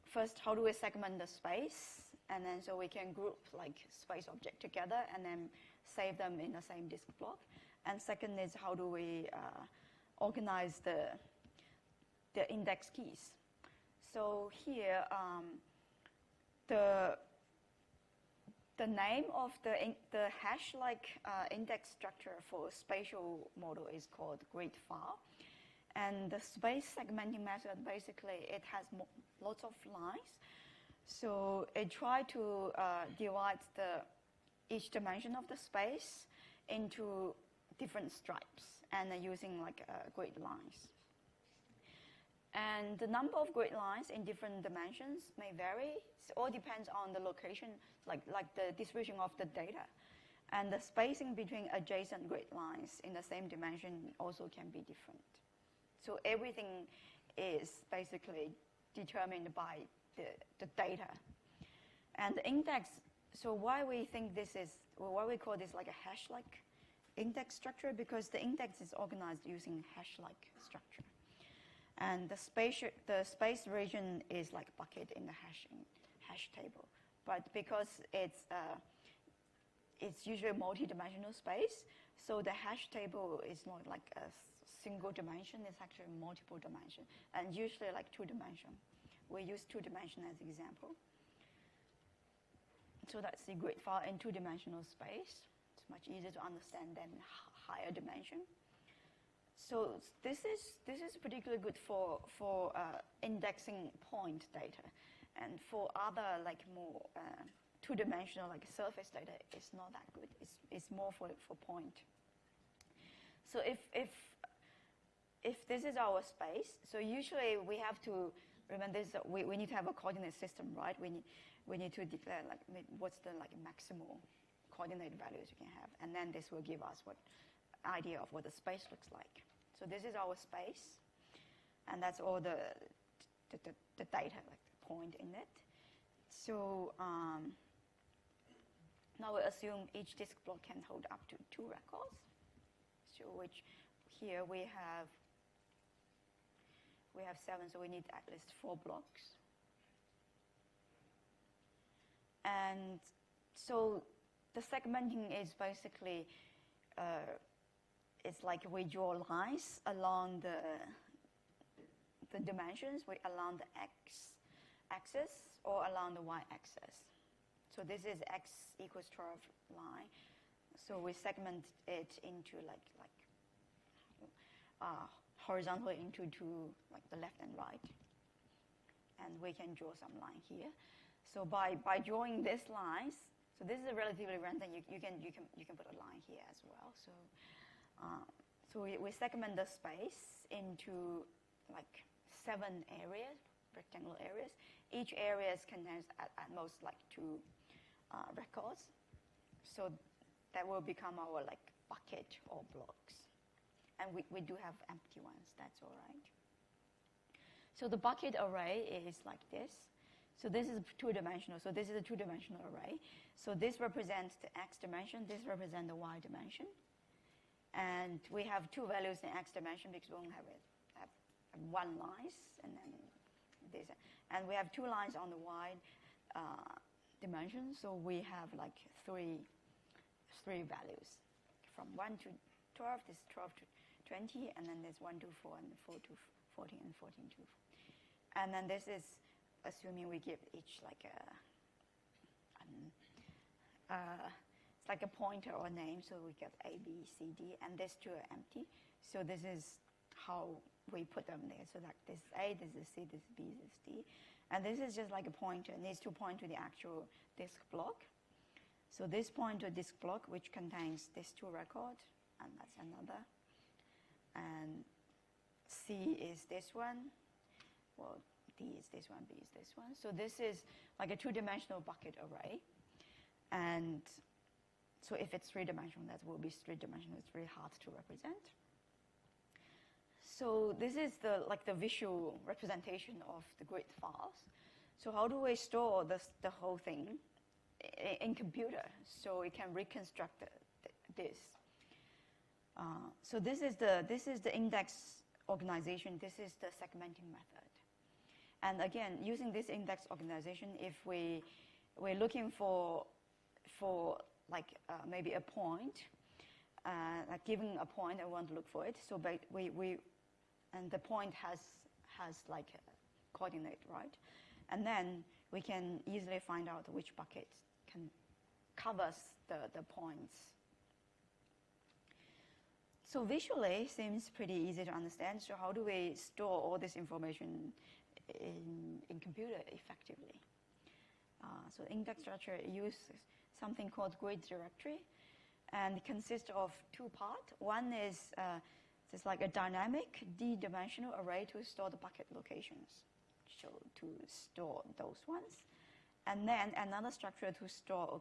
first, how do we segment the space? And then so we can group like space object together and then save them in the same disk block. And second is how do we organize the index keys? So here, the name of the hash-like index structure for spatial model is called grid file. And the space segmenting method, basically, it has lots of lines. So it tries to divide each dimension of the space into different stripes and using like grid lines. And the number of grid lines in different dimensions may vary. It all depends on the location, like the distribution of the data. And the spacing between adjacent grid lines in the same dimension also can be different. So everything is basically determined by the data. And the index, so why we think this is, or why we call this like a hash-like index structure, because the index is organized using hash-like structure. And the space region is like bucket in the hash table. But because it's usually multi-dimensional space, so the hash table is not like a single dimension, it's actually multiple dimension, and usually like 2 dimension. We use 2 dimension as example. So that's the grid file in 2-dimensional space. It's much easier to understand than higher dimension. So this is particularly good for indexing point data, and for other like more 2-dimensional like surface data, it's not that good. It's more for point. So if this is our space, so usually we have to remember this. We need to have a coordinate system, right? We need to declare like what's the like maximal coordinate values we can have, and then this will give us what idea of what the space looks like. So this is our space, and that's all the data, like the point in it. So now we assume each disk block can hold up to 2 records. So which here we have 7, so we need at least 4 blocks. And so the segmenting is basically it's like we draw lines along the dimensions, along the x-axis or along the y-axis. So this is x equals 12 line. So we segment it into like horizontally into 2, like the left and right. And we can draw some line here. So by drawing these lines, so this is a relatively random. You can put a line here as well. So we segment the space into like 7 areas, rectangular areas. Each area contains at most like 2 records. So that will become our like bucket or blocks. And we do have empty ones, that's all right. So the bucket array is like this. So this is 2-dimensional. So this is a 2-dimensional array. So this represents the x dimension. This represents the y dimension. And we have 2 values in x dimension because we only have 1 lines, and then this. And we have 2 lines on the y dimension. So we have like 3 values. From 1 to 12, this is 12 to 20, and then there's 1 to 4, and 4 to 14, and 14 to 4. And then this is assuming we give each like it's like a pointer or name, so we get A, B, C, D, and these 2 are empty. So this is how we put them there. So like this is A, this is C, this is B, this is D. And this is just like a pointer. It needs to point to the actual disk block. So this point to a disk block, which contains these 2 records, and that's another. And C is this one. Well, D is this one, B is this one. So this is like a two-dimensional bucket array. And so if it's three-dimensional, that will be three-dimensional. It's really hard to represent. So this is the visual representation of the grid files. So how do we store the whole thing in computer so it can reconstruct this? So this is the index organization. This is the segmenting method. And again, using this index organization, if we're looking for like maybe a point, like given a point, I want to look for it. So and the point has like a coordinate, right? And then we can easily find out which bucket covers the points. So visually seems pretty easy to understand. So how do we store all this information in computer effectively? So index structure uses something called grid directory, and it consists of two parts. One is just like a dynamic d-dimensional array to store the bucket locations, so to store those ones. And then another structure to store,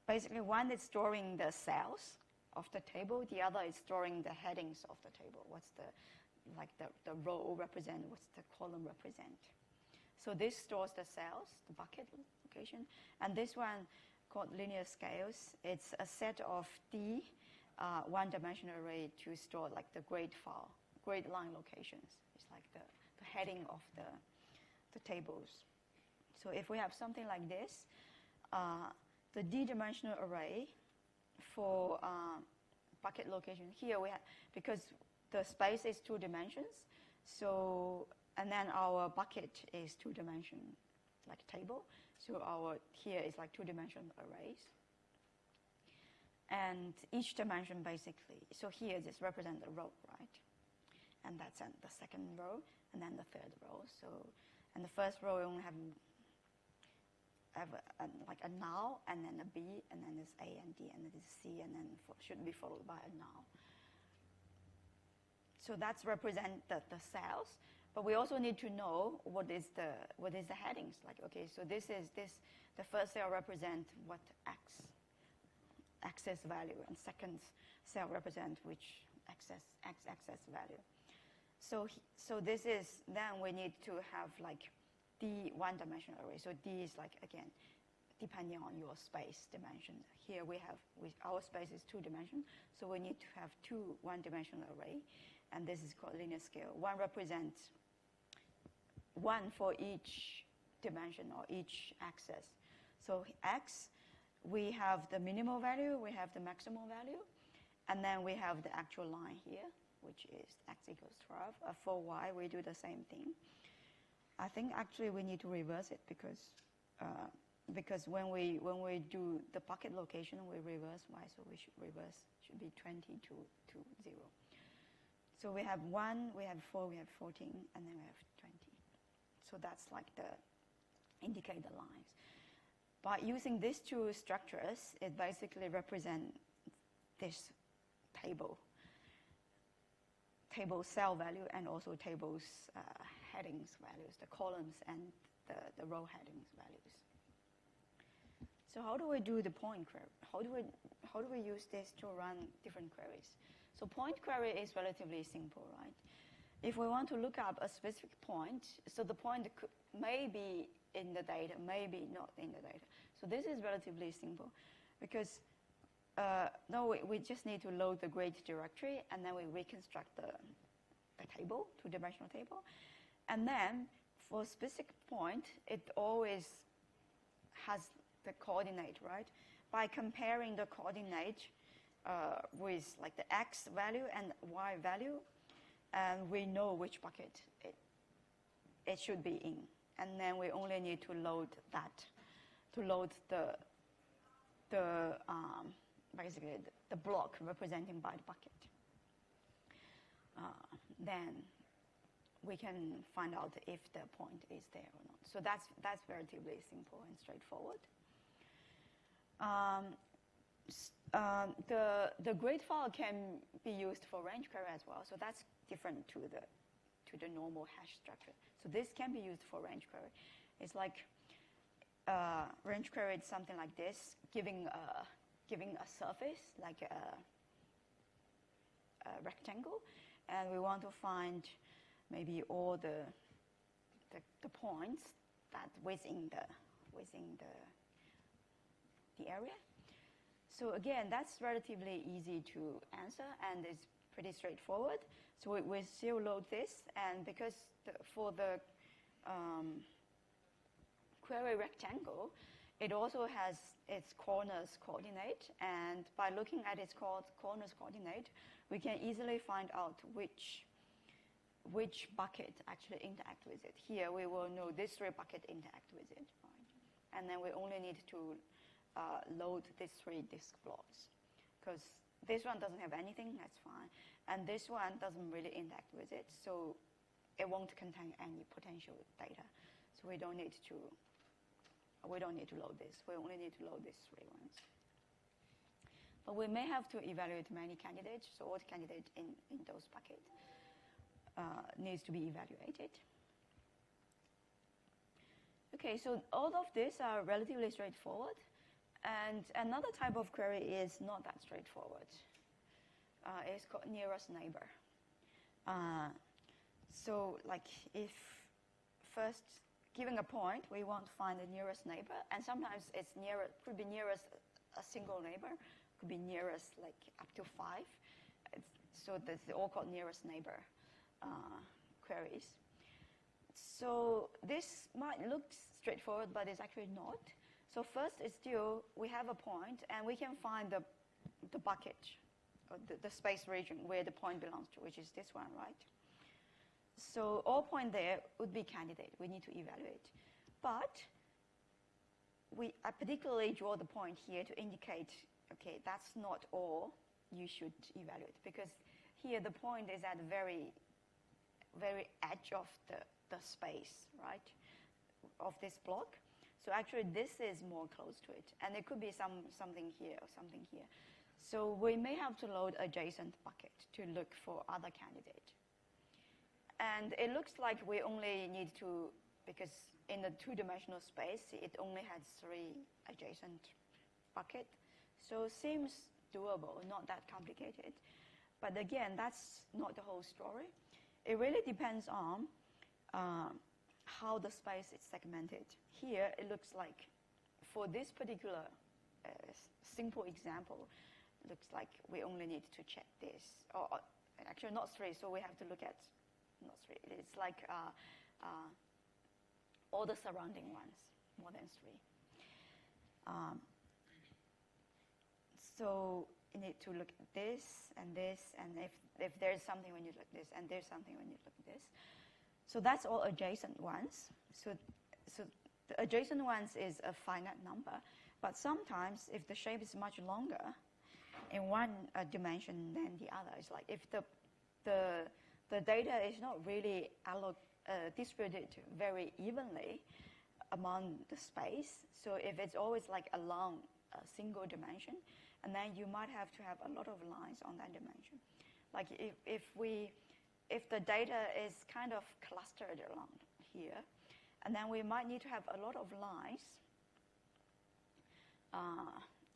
basically one is storing the cells of the table, the other is storing the headings of the table. What's the row represent, what's the column represent. So this stores the cells, the bucket location, and this one called linear scales. It's a set of D one-dimensional array to store like the grade file, grade line locations. It's like the heading of the tables. So if we have something like this, the D-dimensional array for bucket location here we have, because the space is 2 dimensions, so and then our bucket is 2 dimension, like table. So our here is like 2-dimensional arrays. And each dimension basically, so here just represent the row, right? And that's the second row, and then the third row. So, and the first row we only have like a null, and then a B, and then there's A and D, and then there's C, and then should be followed by a null. So that's represent the cells, but we also need to know what is the headings. Like, so the first cell represent what axis value, and second cell represent which x-axis value. So this is, then we need to have like D one-dimensional array. So D is like, again, depending on your space dimensions. Here our space is 2 dimension, so we need to have 2 one-dimensional array, and this is called linear scale. One represents one for each dimension or each axis. So x, we have the minimal value, we have the maximal value, and then we have the actual line here, which is x equals 12. For y, we do the same thing. I think actually we need to reverse it because when we do the bucket location, we reverse y, so we should be 20 to 0. So we have 1, we have 4, we have 14, and then we have 20. So that's like the indicate the lines. By using these two structures, it basically represents this table cell value, and also tables headings values, the columns and the row headings values. So how do we do the point query? How do we use this to run different queries? So point query is relatively simple, right? If we want to look up a specific point, so the point may be in the data, maybe not in the data. So this is relatively simple because now we just need to load the grid directory, and then we reconstruct the table, 2-dimensional table. And then for a specific point, it always has the coordinate, right? By comparing the coordinate with like the x value and y value, and we know which bucket it should be in. And then we only need to load that, to load basically the block representing by the bucket. Then we can find out if the point is there or not. So that's relatively simple and straightforward. The grid file can be used for range query as well. So that's different to the normal hash structure. So this can be used for range query. It's like range query is something like this, giving a surface like a rectangle, and we want to find maybe all the points that within the area. So again, that's relatively easy to answer, and it's pretty straightforward. So we still load this, and because for the query rectangle, it also has its corners coordinate, and by looking at its corners coordinate, we can easily find out which bucket actually interact with it. Here we will know this 3 bucket interact with it, right? And then we only need to load these 3 disk blocks, because this one doesn't have anything, that's fine, and this one doesn't really interact with it, so it won't contain any potential data. So we don't need to load this. We only need to load these 3 ones. But we may have to evaluate many candidates, so all candidates in those buckets needs to be evaluated. Okay, so all of these are relatively straightforward. And another type of query is not that straightforward. It's called nearest neighbor. So like if first given a point, we want to find the nearest neighbor, and sometimes it's could be nearest a single neighbor, could be nearest like up to 5. So that's all called nearest neighbor queries. So this might look straightforward, but it's actually not. So first, it's still, we have a point, and we can find the bucket, or the space region where the point belongs to, which is this one, right? So all point there would be candidate. We need to evaluate. But I particularly draw the point here to indicate, okay, that's not all you should evaluate, because here the point is at the very, very edge of the space, right, of this block. So actually, this is more close to it, and it could be something here or something here. So we may have to load adjacent bucket to look for other candidate. And it looks like we only need to, because in the 2-dimensional space, it only has 3 adjacent bucket. So seems doable, not that complicated. But again, that's not the whole story. It really depends on how the space is segmented. Here, it looks like for this particular simple example, it looks like we only need to check this. Or actually, not 3, so we have to look at, not 3. It's like all the surrounding ones, more than 3. So you need to look at this, and if there's something when you look at this, and there's something when you look at this. So that's all adjacent ones. So the adjacent ones is a finite number, but sometimes if the shape is much longer in one dimension than the other, it's like if the data is not really distributed very evenly among the space. So if it's always like along a single dimension, and then you might have to have a lot of lines on that dimension. Like if the data is kind of clustered around here, and then we might need to have a lot of lines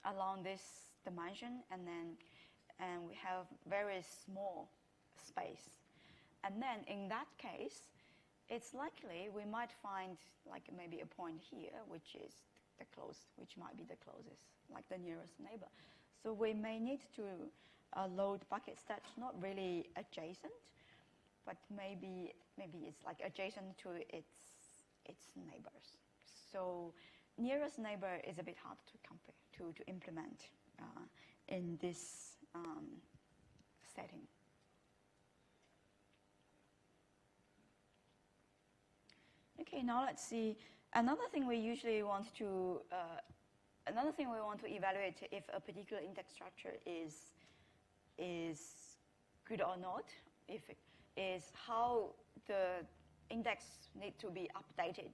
along this dimension, and we have very small space. And then in that case, it's likely we might find like maybe a point here, which is which might be the closest, like the nearest neighbor. So we may need to load buckets that's not really adjacent, but maybe it's like adjacent to its neighbors. So nearest neighbor is a bit hard to implement in this setting. Okay, now let's see. Another thing we want to evaluate if a particular index structure is good or not, if it is how the index need to be updated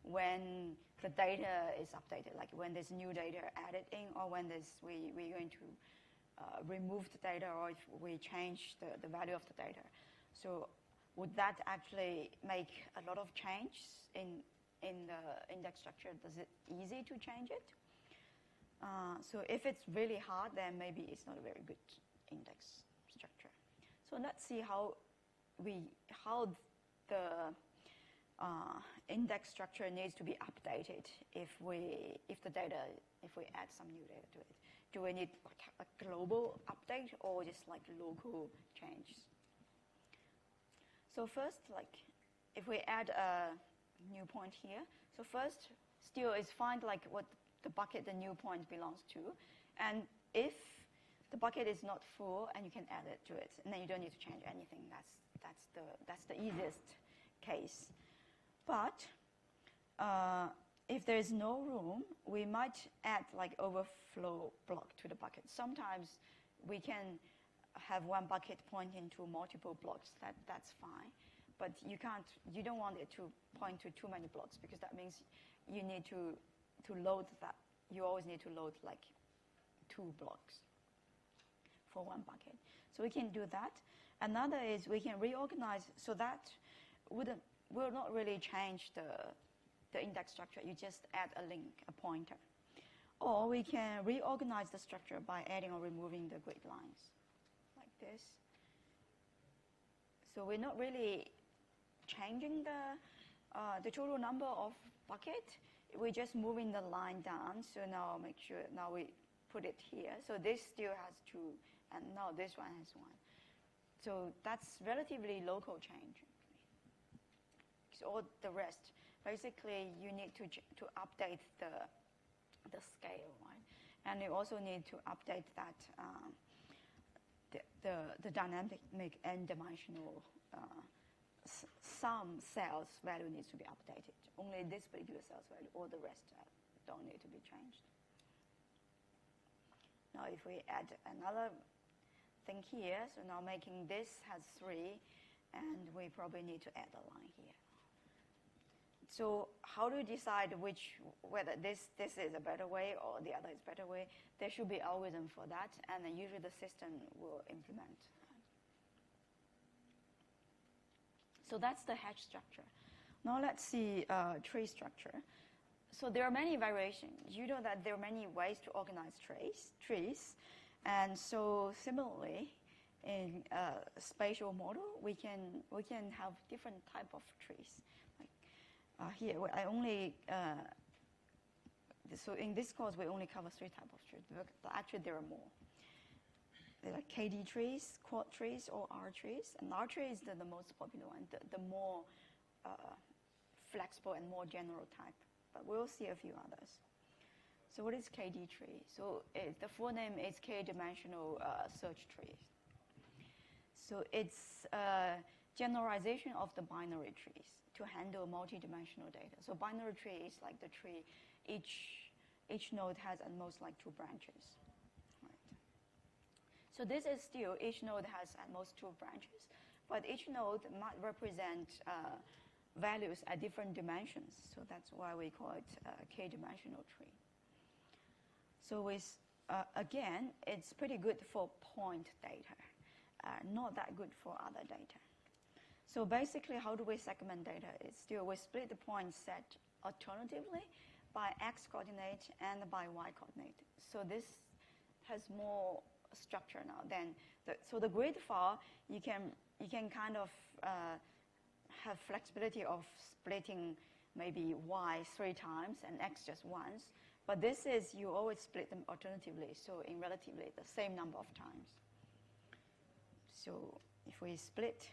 when the data is updated, like when there's new data added in, or when we're going to remove the data, or if we change the value of the data. So would that actually make a lot of change in the index structure? Does it easy to change it? So if it's really hard, then maybe it's not a very good index structure. So let's see how the index structure needs to be updated if we add some new data to it. Do we need like a global update or just like local changes? So first, like if we add a new point here, so first still is find like what the bucket the new point belongs to, and if the bucket is not full, and you can add it to it, and then you don't need to change anything. That's the easiest case. But if there is no room, we might add like overflow block to the bucket. Sometimes we can have one bucket pointing to multiple blocks. That's fine, but you don't want it to point to too many blocks, because that means you need to load that. You always need to load like 2 blocks for one bucket. So we can do that. Another is we can reorganize, so that will not really change the index structure. You just add a link, a pointer. Or we can reorganize the structure by adding or removing the grid lines, like this. So we're not really changing the total number of bucket. We're just moving the line down. So now make sure, now we put it here. So this still has 2, and now this one has 1. So that's relatively local change. So all the rest, basically you need to update the scale, right? And you also need to update that the dynamic n-dimensional some cells value needs to be updated. Only this particular cell's value, all the rest don't need to be changed. Now if we add another thing here, so now making this has 3, and we probably need to add a line here. So how do you decide whether this is a better way or the other is a better way? There should be algorithm for that, and then usually the system will implement. So that's the hash structure. Now let's see tree structure. So there are many variations. You know that there are many ways to organize trees. And so similarly, in a spatial model, we can have different type of trees. Like here, I only so in this course we only cover 3 types of trees. But actually, there are more. There are KD trees, quad trees, or R trees. And R tree is the most popular one, the more flexible and more general type. But we'll see a few others. So what is KD tree? So the full name is K-dimensional search tree. So it's a generalization of the binary trees to handle multi-dimensional data. So binary tree is like the tree, each node has at most like 2 branches. So this is still, each node has at most 2 branches, but each node might represent values at different dimensions. So that's why we call it a K-dimensional tree. So with, again, it's pretty good for point data, not that good for other data. So basically, how do we segment data? It's still, we split the point set alternatively by x coordinate and by y coordinate. So this has more structure now. So the grid file, you can kind of have flexibility of splitting maybe y 3 times and x just once. But this is, you always split them alternatively, so in relatively the same number of times. So if we split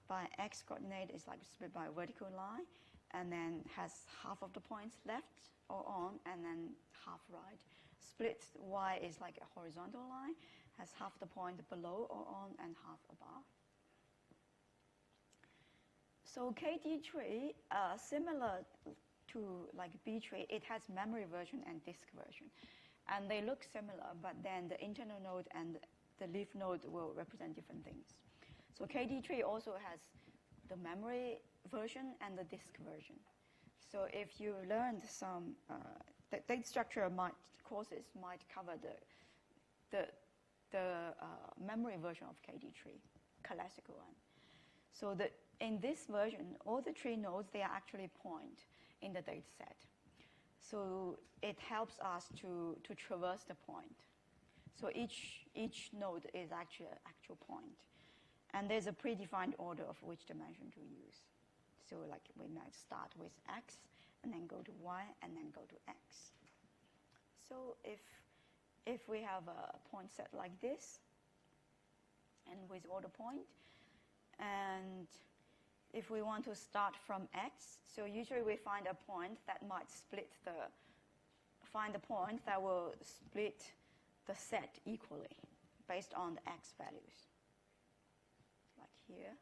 by x coordinate, it's like split by a vertical line, and then has half of the points left or on, and then half right. Split y is like a horizontal line, has half the point below or on and half above. So KD tree, similar to like B tree, it has memory version and disk version. And they look similar, but then the internal node and the leaf node will represent different things. So KD tree also has the memory version and the disk version. So if you learned some, the data structure courses might cover the memory version of KD tree, classical one. So in this version, all the tree nodes, they are actually point in the data set. So it helps us to traverse the point. So each node is actually an actual point. And there's a predefined order of which dimension to use. So like we might start with x, and then go to y, and then go to x. So if we have a point set like this, and with order point, and if we want to start from x, so usually we find a point that might find a point that will split the set equally based on the x values. Like here,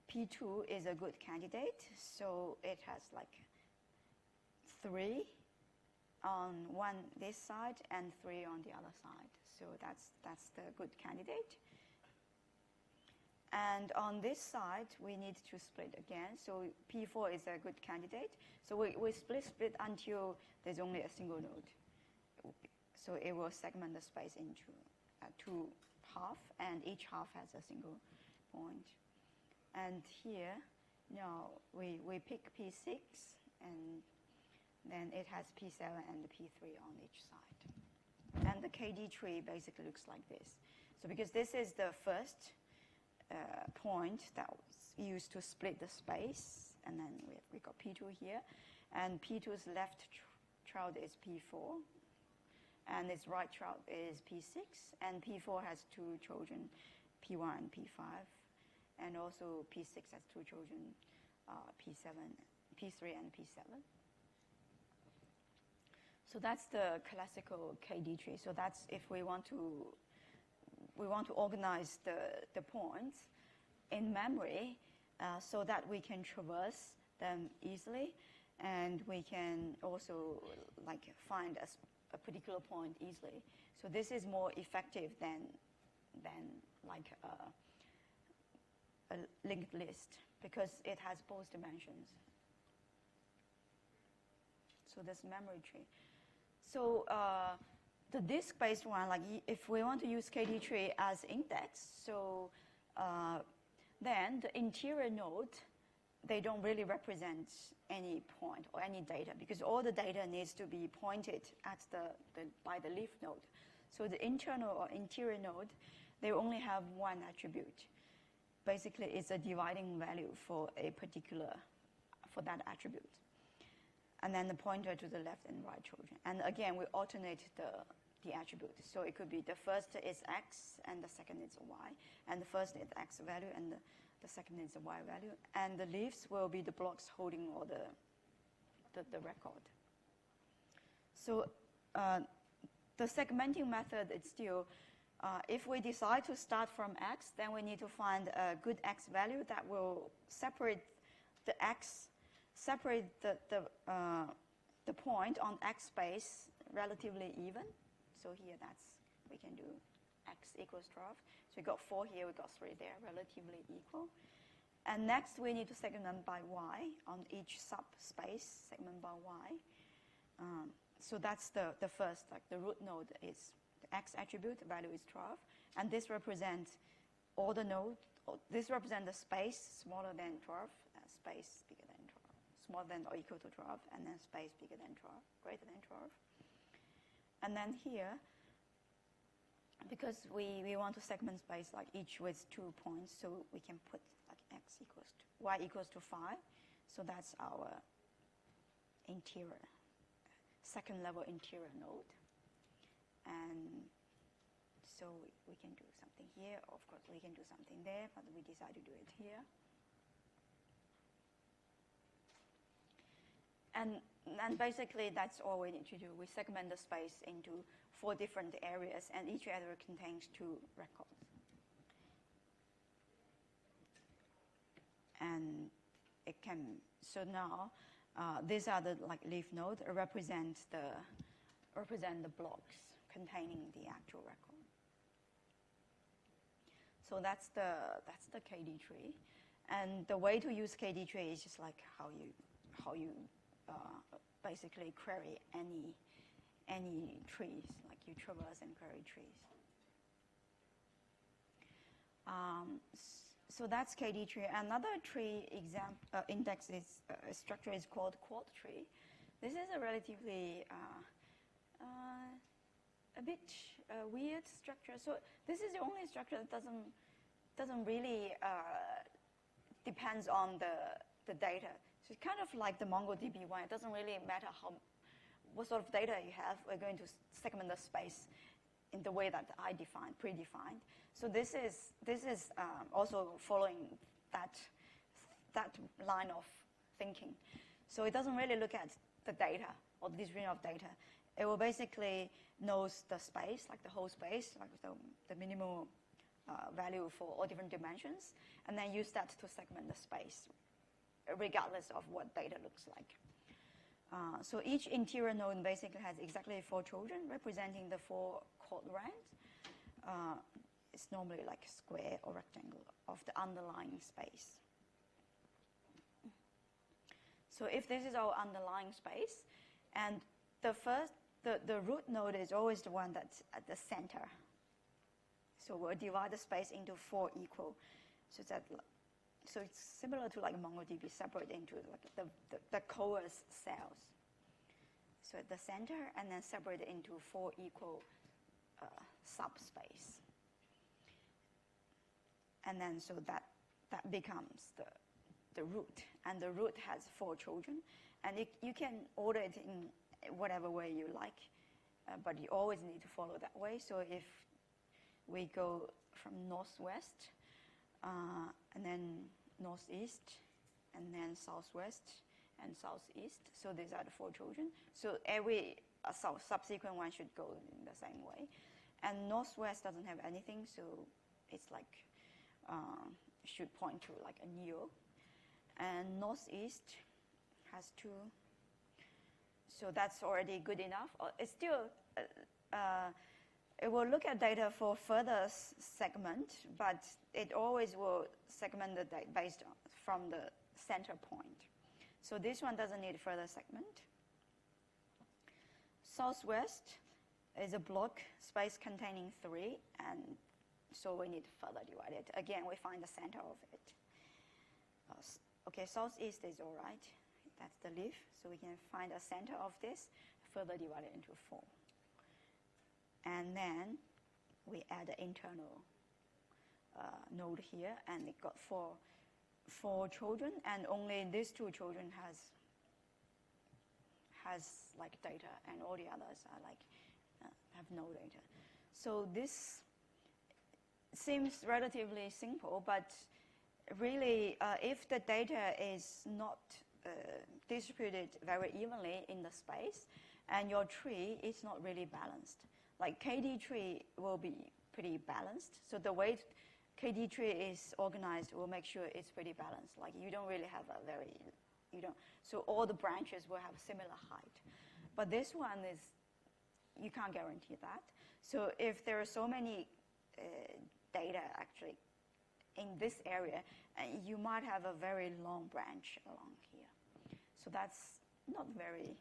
P2 is a good candidate, so it has like 3 on this side and 3 on the other side. So that's the good candidate. And on this side, we need to split again. So P4 is a good candidate. So we split until there's only a single node. So it will segment the space into 2 halves, and each half has a single point. And here, now we pick P6, and then it has P7 and P3 on each side. And the KD tree basically looks like this. So because this is the first point that was used to split the space, and then we got P2 here, and P2's left child is P4, and its right child is P6, and P4 has 2 children, P1 and P5, and also P6 has 2 children, P3 and P7. So that's the classical KD tree. So that's if we want to organize the points in memory so that we can traverse them easily, and we can also like find a particular point easily. So this is more effective than like a linked list, because it has both dimensions. So this memory tree. So the disk-based one, like if we want to use KD tree as index, so then the interior node, they don't really represent any point or any data, because all the data needs to be pointed at by the leaf node. So the internal or interior node, they only have one attribute. Basically, it's a dividing value for that attribute. And then the pointer to the left and right children. And again, we alternate the attribute. So it could be the first is x, and the second is y. And the first is x value, and the second is the y value. And the leaves will be the blocks holding all the record. So the segmenting method is still, if we decide to start from x, then we need to find a good x value that will separate the point on x space relatively even. So here we can do x equals 12. So we got 4 here, we got 3 there, relatively equal. And next we need to segment by y on each subspace, segment by y. So that's the first, like the root node is the x attribute, the value is 12. And this represents all the nodes. This represents the space smaller than 12, space bigger than 12, smaller than or equal to 12, and then space bigger than 12, greater than 12. And then here, because we want to segment space like each with 2 points, so we can put like y equals to 5. So that's our interior, second level interior node. And so we can do something here. Of course, we can do something there, but we decide to do it here. And basically, that's all we need to do. We segment the space into 4 different areas, and each area contains 2 records. And it can, so now, these are the like leaf nodes represent the blocks containing the actual record. So that's the KD tree, and the way to use KD tree is just like how you basically query any trees, like you traverse and query trees. So that's KD tree. Another tree index is structure is called quad tree. This is a relatively a bit weird structure. So this is the only structure that doesn't really depends on the data. So it's kind of like the MongoDB one. It doesn't really matter what sort of data you have. We're going to segment the space in the way that I predefined. So this is also following that line of thinking. So it doesn't really look at the data or the distribution of data. It will basically knows the space, like the whole space, like the minimal value for all different dimensions, and then use that to segment the space, regardless of what data looks like. So each interior node basically has exactly 4 children, representing the 4 quadrants. It's normally like a square or rectangle of the underlying space. So if this is our underlying space, and the root node is always the one that's at the center. So we'll divide the space into 4 equal. So it's similar to like MongoDB, separate into like the coerce cells. So at the center, and then separate into 4 equal subspace. And then so that becomes the root, and the root has 4 children, and you can order it in whatever way you like, but you always need to follow that way. So if we go from northwest, and then northeast, and then southwest and southeast, so these are the 4 children. So every subsequent one should go in the same way. And northwest doesn't have anything, so it's like should point to like a neo. And northeast has 2. So that's already good enough. It's still, it will look at data for further segment, but it always will segment the data based from the center point. So this one doesn't need further segment. Southwest is a block space containing 3, and so we need to further divide it. Again, we find the center of it. Okay, southeast is all right. That's the leaf. So we can find the center of this, further divide it into 4. And then we add the internal node here, and it got 4 children, and only these 2 children has like data, and all the others are like have no data. So this seems relatively simple, but really, if the data is not distributed very evenly in the space, and your tree is not really balanced. Like KD tree will be pretty balanced. So the way KD tree is organized will make sure it's pretty balanced. Like you don't really have so all the branches will have similar height. But this one is, you can't guarantee that. So if there are so many data actually in this area, you might have a very long branch along here. So that's not very.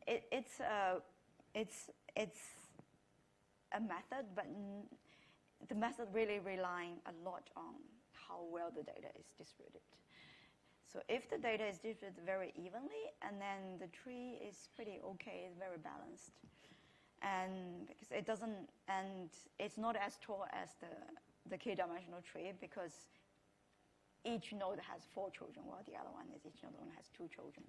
It's a method, but the method really relying a lot on how well the data is distributed. So if the data is distributed very evenly, and then the tree is pretty okay, it's very balanced, and because it doesn't, and it's not as tall as the k-dimensional tree, because each node has 4 children, while the other one is each node only has 2 children.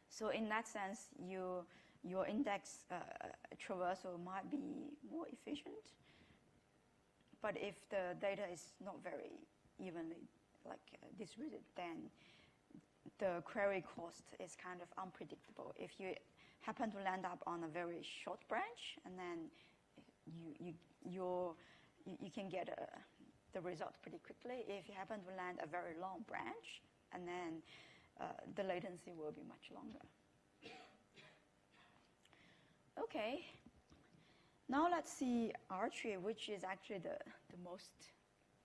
So in that sense, your index traversal might be more efficient. But if the data is not very evenly distributed, then the query cost is kind of unpredictable. If you happen to land up on a very short branch, and then you can get the result pretty quickly. If you happen to land a very long branch, and then the latency will be much longer. Okay, now let's see R tree, which is actually the most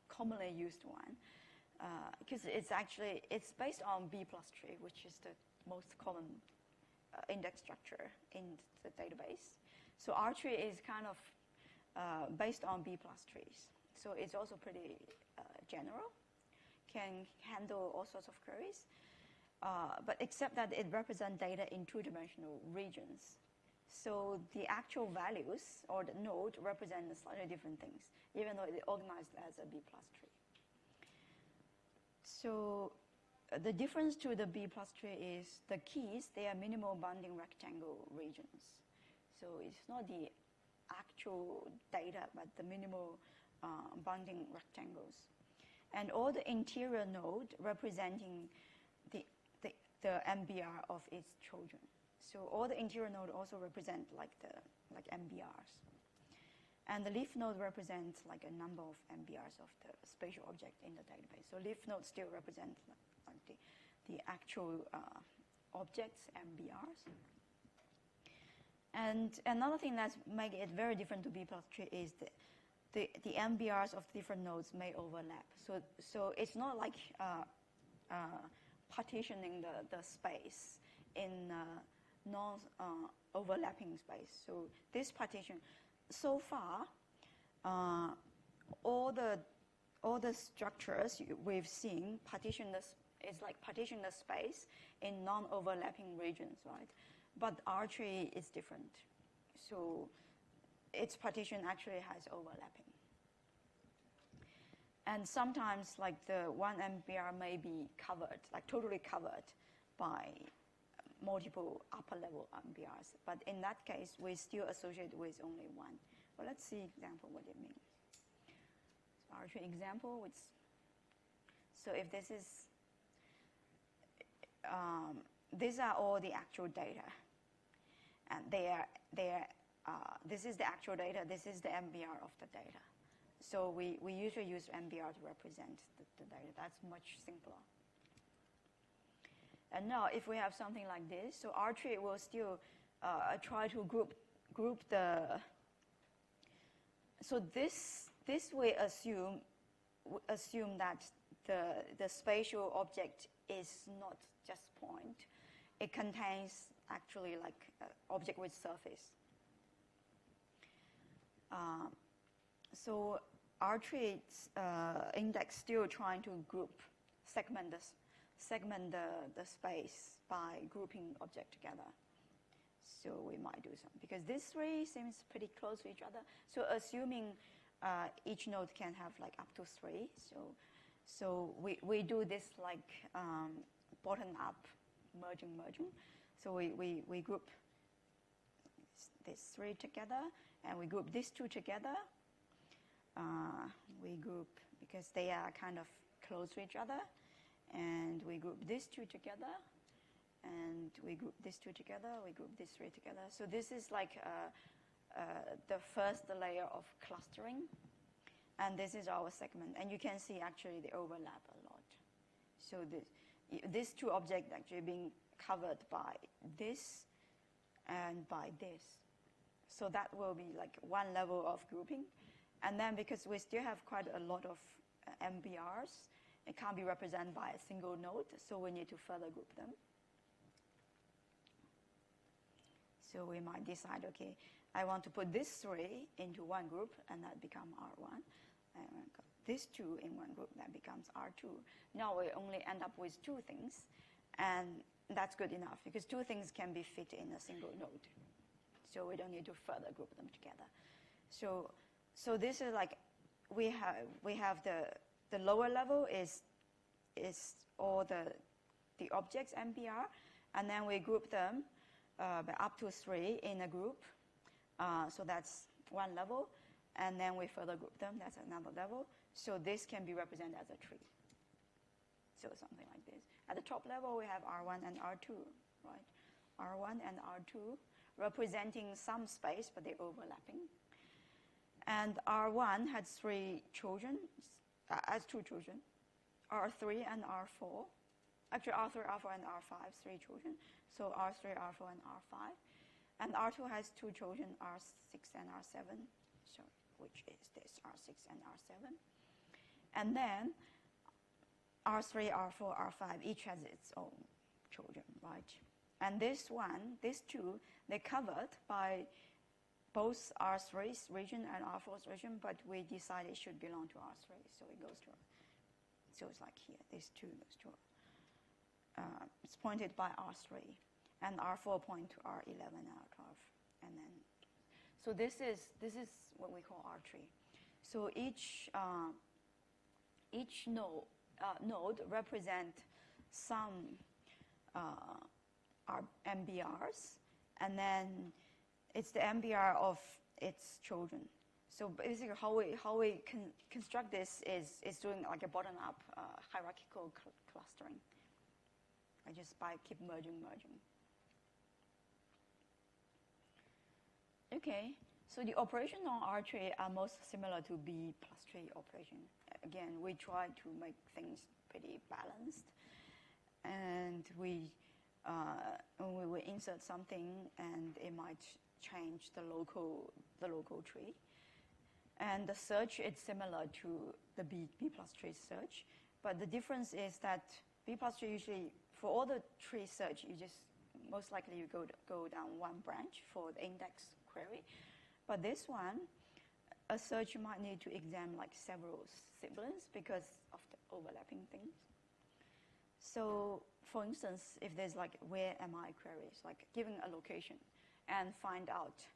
commonly used one, because it's based on B plus tree, which is the most common index structure in the database. So R tree is kind of based on B plus trees. So it's also pretty general, can handle all sorts of queries. But except that it represents data in two-dimensional regions. So the actual values or the node represent slightly different things, even though it's organized as a B+ tree. So the difference to the B+ tree is the keys, they are minimal bounding rectangle regions. So it's not the actual data, but the minimal bounding rectangles. And all the interior node representing the MBR of its children. So all the interior node also represent like MBRs. And the leaf node represents like a number of MBRs of the spatial object in the database. So leaf node still represents like the actual objects, MBRs. And another thing that makes it very different to B+ tree is the MBRs of different nodes may overlap. So it's not like partitioning the space in non-overlapping space. So this partition, so far, all the structures we've seen it's like partition the space in non-overlapping regions, right? But R tree is different. So its partition actually has overlapping. And sometimes like the one MBR may be covered, like totally covered by multiple upper level MBRs. But in that case, we still associate with only one. Well, let's see example what it means. So R tree example, so if this is, these are all the actual data. And this is the actual data, this is the MBR of the data. So we usually use MBR to represent the data. That's much simpler. And now if we have something like this, so R tree will still try to group the, so this we assume that the spatial object is not just point. It contains actually like object with surface. So R tree index still trying to segment the space by grouping object together. So we might do some, because these three seems pretty close to each other. So assuming each node can have like up to 3. So we do this like bottom up merging. So we group these 3 together, and we group these 2 together. We group, because they are kind of close to each other, and we group these 2 together, and we group these 2 together, we group these 3 together. So this is like the first layer of clustering, and this is our segment. And you can see actually they overlap a lot. So these 2 objects actually being covered by this and by this. So that will be like one level of grouping. And then because we still have quite a lot of MBRs, it can't be represented by a single node, so we need to further group them. So we might decide, okay, I want to put these 3 into one group, and that becomes R1. And these 2 in one group, that becomes R2. Now we only end up with 2 things, and that's good enough, because 2 things can be fit in a single node. So we don't need to further group them together. So this is like, we have the lower level is all the objects MBR, and then we group them by up to 3 in a group. So that's one level, and then we further group them. That's another level. So this can be represented as a tree. So something like this. At the top level, we have R1 and R2, right? R1 and R2 representing some space, but they're overlapping. And R1 had 3 children, as 2 children, R3 and R4. Actually, R3, R4, and R5, 3 children. So R3, R4, and R5. And R2 has 2 children, R6 and R7. So which is this, R6 and R7. And then R3, R4, R5, each has its own children, right? And this one, these 2, they're covered by both R3's region and R4's region, but we decided it should belong to R3, so it goes to. So it's like here, these two. It's pointed by R3, and R4 point to R11 and R12, and then. So this is what we call R tree. So each node represent some MBRs, and then it's the MBR of its children. So basically, how we construct this is doing like a bottom-up hierarchical clustering. I just keep merging. Okay, so the operation on R tree are most similar to B plus tree operation. Again, we try to make things pretty balanced, and we will insert something, and it might change the local tree. And the search is similar to the B plus tree search, but the difference is that B plus tree usually, for all the tree search, you just most likely you go down one branch for the index query. But this one, a search you might need to examine like several siblings because of the overlapping things. So for instance, if there's like where am I queries, like giving a location and find out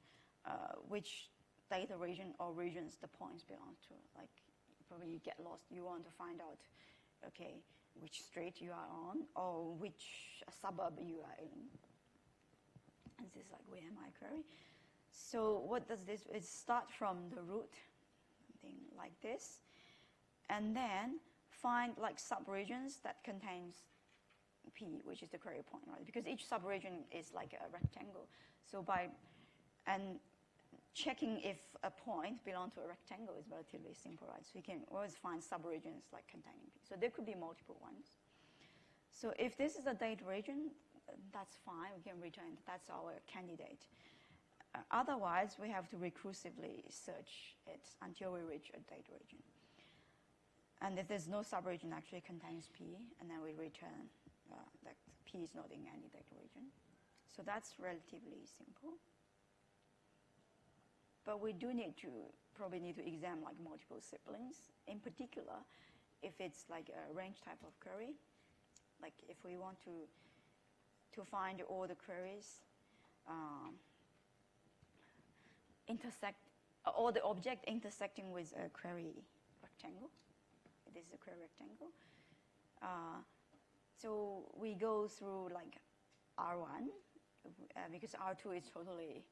which data region or regions the points belong to. Like probably you get lost, you want to find out, okay, which street you are on or which suburb you are in. And this is like where am I query. So what does this, it start from the root, something like this, and then find like subregions that contains P, which is the query point, right? Because each subregion is like a rectangle. So and checking if a point belongs to a rectangle is relatively simple, right? So you can always find subregions like containing P. So there could be multiple ones. So if this is a data region, that's fine. We can return that's our candidate. Otherwise, we have to recursively search it until we reach a data region. And if there's no subregion actually contains P, and then we return that P is not in any data region. So that's relatively simple. But we do probably need to examine like multiple siblings. In particular, if it's like a range type of query, like if we want to find all the queries, all the object intersecting with a query rectangle. This is a query rectangle. So we go through like R1 because R2 is totally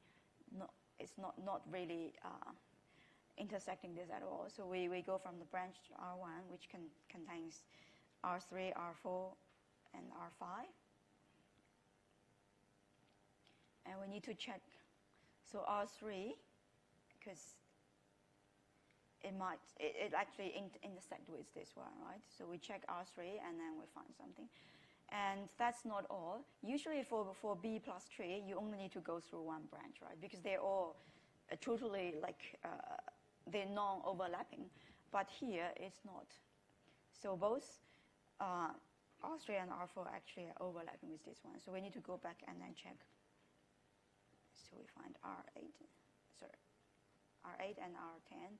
not really intersecting this at all. So we go from the branch to R1, which contains R3, R4, and R5. And we need to check. So R3, because it actually intersect with this one, right? So we check R3 and then we find something. And that's not all. Usually for B plus tree, you only need to go through one branch, right? Because they're all totally like, they're non-overlapping. But here it's not. So both R3 and R4 actually are overlapping with this one. So we need to go back and then check. So we find R8 and R10.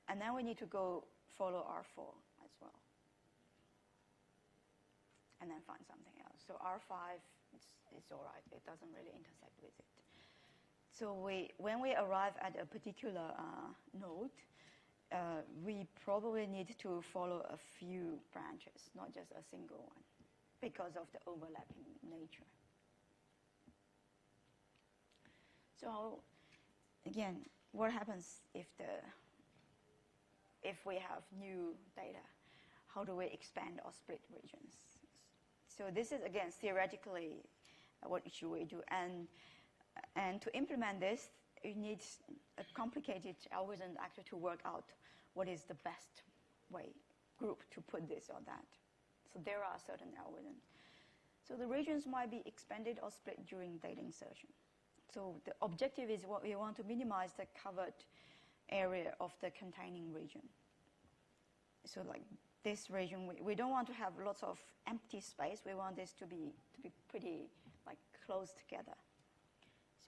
And then we need to go follow R4 as well. And then find something else. So R5, it's all right. It doesn't really intersect with it. So when we arrive at a particular node, we probably need to follow a few branches, not just a single one, because of the overlapping nature. So again, what happens if we have new data? How do we expand or split regions? So this is, again, theoretically what should we do. And to implement this, you need a complicated algorithm actually to work out what is the best group to put this or that. So there are certain algorithms. So the regions might be expanded or split during data insertion. So the objective is what we want to minimize the covered area of the containing region. So like this region, we don't want to have lots of empty space. We want this to be pretty like close together.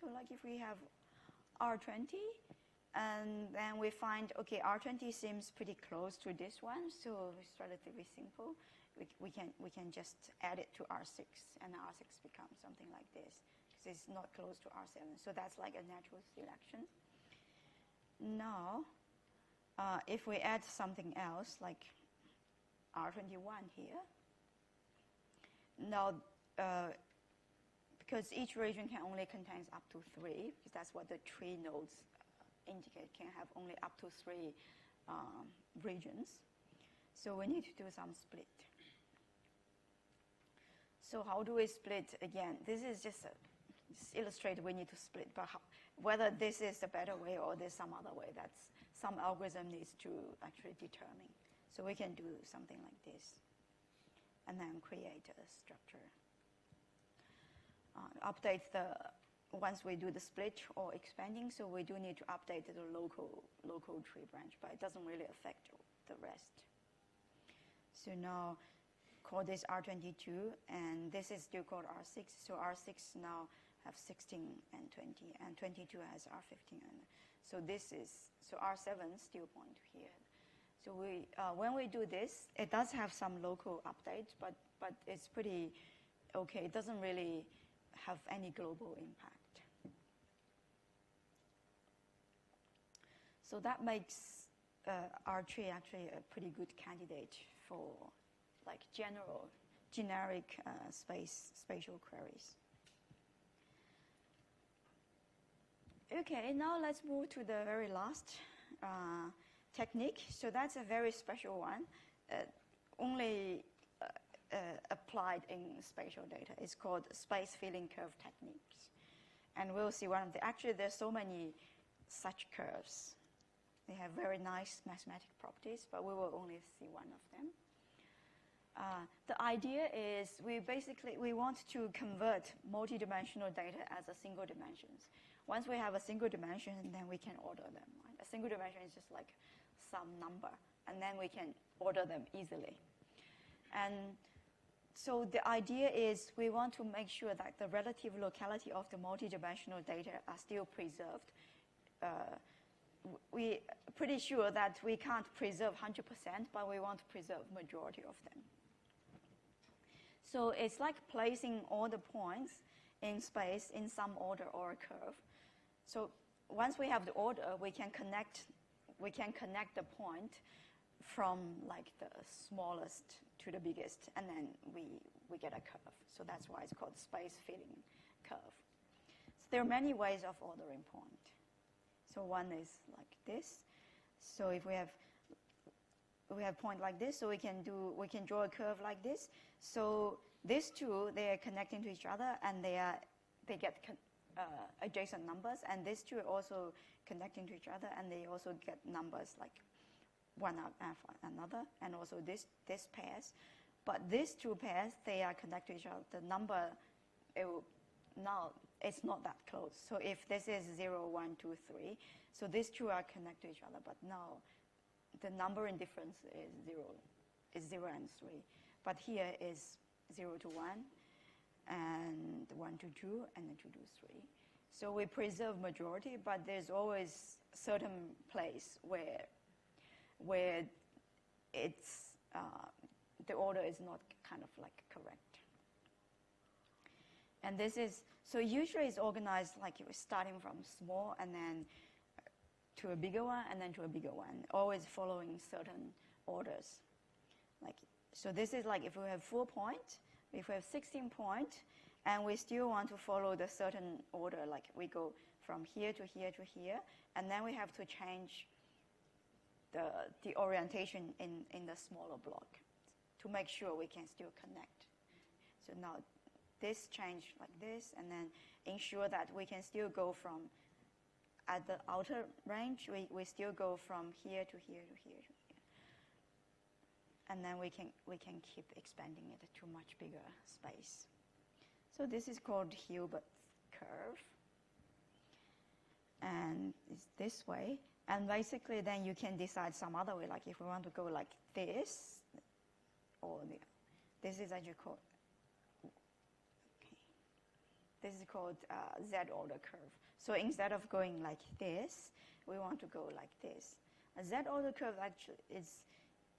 So like if we have R20, and then we find, okay, R20 seems pretty close to this one, so it's relatively simple. We can just add it to R6, and R6 becomes something like this, because it's not close to R7. So that's like a natural selection. Now, if we add something else, like R21 here, now, because each region can only contain up to 3, because that's what the tree nodes indicate, can have only up to 3 regions. So we need to do some split. So how do we split? Again, this is just illustrate we need to split, but whether this is the better way or there's some other way, that's some algorithm needs to actually determine. So we can do something like this, and then create a structure. Update once we do the split or expanding, so we do need to update the local tree branch, but it doesn't really affect the rest. So now call this R22, and this is still called R6. So R6 now have 16 and 20, and 22 has R15. And so R7 still point here. So when we do this, it does have some local updates, but it's pretty okay. It doesn't really have any global impact. So that makes our tree actually a pretty good candidate for like generic spatial queries. Okay, now let's move to the very last technique. So that's a very special one, only applied in spatial data. It's called space filling curve techniques. And we'll see one of the, actually there's so many such curves. They have very nice mathematical properties, but we will only see one of them. The idea is we want to convert multidimensional data as a single dimensions. Once we have a single dimension, then we can order them. Right? A single dimension is just like some number, and then we can order them easily. And so the idea is we want to make sure that the relative locality of the multidimensional data are still preserved. We're pretty sure that we can't preserve 100%, but we want to preserve majority of them. So it's like placing all the points in space in some order or a curve. So once we have the order, we can connect the point from like the smallest to the biggest, and then we get a curve. So that's why it's called space filling curve. So there are many ways of ordering point. So one is like this. So if we have point like this, so we can draw a curve like this. So these two, they are connecting to each other, and they get adjacent numbers, and these two are also connecting to each other, and they also get numbers like one after another, and also this pairs. But these two pairs, they are connected to each other. The number, now it's not that close. So if this is 0, 1, 2, 3, so these two are connected to each other, but now the number in difference is 0 and 3. But here is 0 to 1, and 1 to 2, and 2 to 3. So we preserve majority, but there's always a certain place where it's the order is not kind of like correct. And this is, so usually it's organized like you're starting from small and then to a bigger one and then to a bigger one, always following certain orders. Like, so this is like if we have 4 points, if we have 16 points, and we still want to follow the certain order, like we go from here to here to here, and then we have to change the orientation in the smaller block to make sure we can still connect. So now this change like this, and then ensure that we can still go from, at the outer range, we still go from here to here to here to here. And then we can keep expanding it to much bigger space. So this is called Hilbert's curve. And it's this way. And basically then you can decide some other way, like if we want to go like this, or this is actually called, okay. This is called Z-order curve. So instead of going like this, we want to go like this. A Z-order curve actually is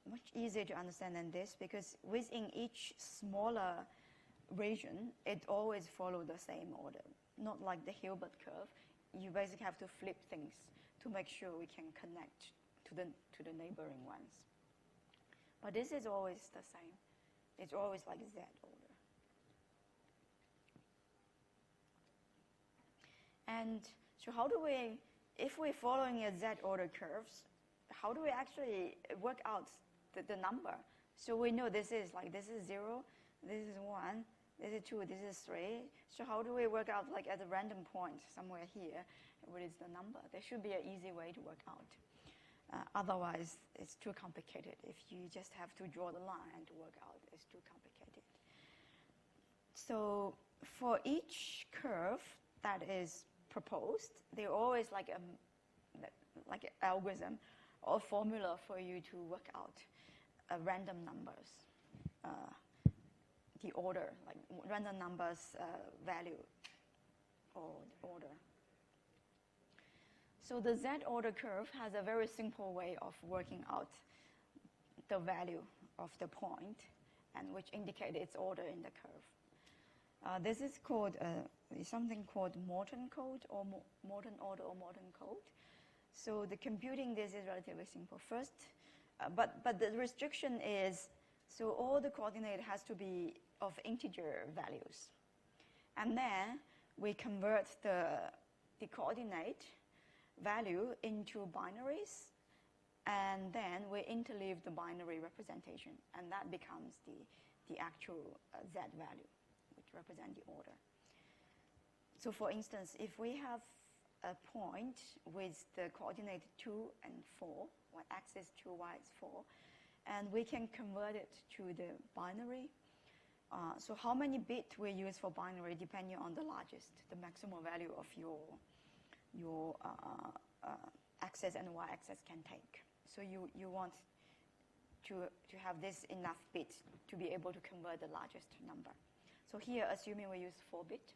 much easier to understand than this, because within each smaller region, it always follows the same order. Not like the Hilbert curve. You basically have to flip things to make sure we can connect to the neighboring ones. But this is always the same. It's always like Z order. And so how do we, if we're following a Z order curves, how do we actually work out the number? So we know this is 0, this is 1, this is 2, this is 3. So how do we work out, like at a random point somewhere here, what is the number? There should be an easy way to work out. Otherwise, it's too complicated. If you just have to draw the line to work out, it's too complicated. So for each curve that is proposed, there's always like an algorithm or formula for you to work out random numbers, the order, like random numbers value or order. So the Z-order curve has a very simple way of working out the value of the point, and which indicates its order in the curve. This is called something called Morton code, or Morton order, or Morton code. So the computing this is relatively simple. First, but the restriction is, so all the coordinate has to be of integer values, and then we convert the coordinate value into binaries, and then we interleave the binary representation, and that becomes the actual Z value, which represents the order. So for instance, if we have a point with the coordinate 2 and 4, when x is 2, y is 4, and we can convert it to the binary. So how many bits we use for binary depending on the largest, the maximum value of your axis and y-axis can take. So you want to have this enough bits to be able to convert the largest number. So here, assuming we use 4-bit,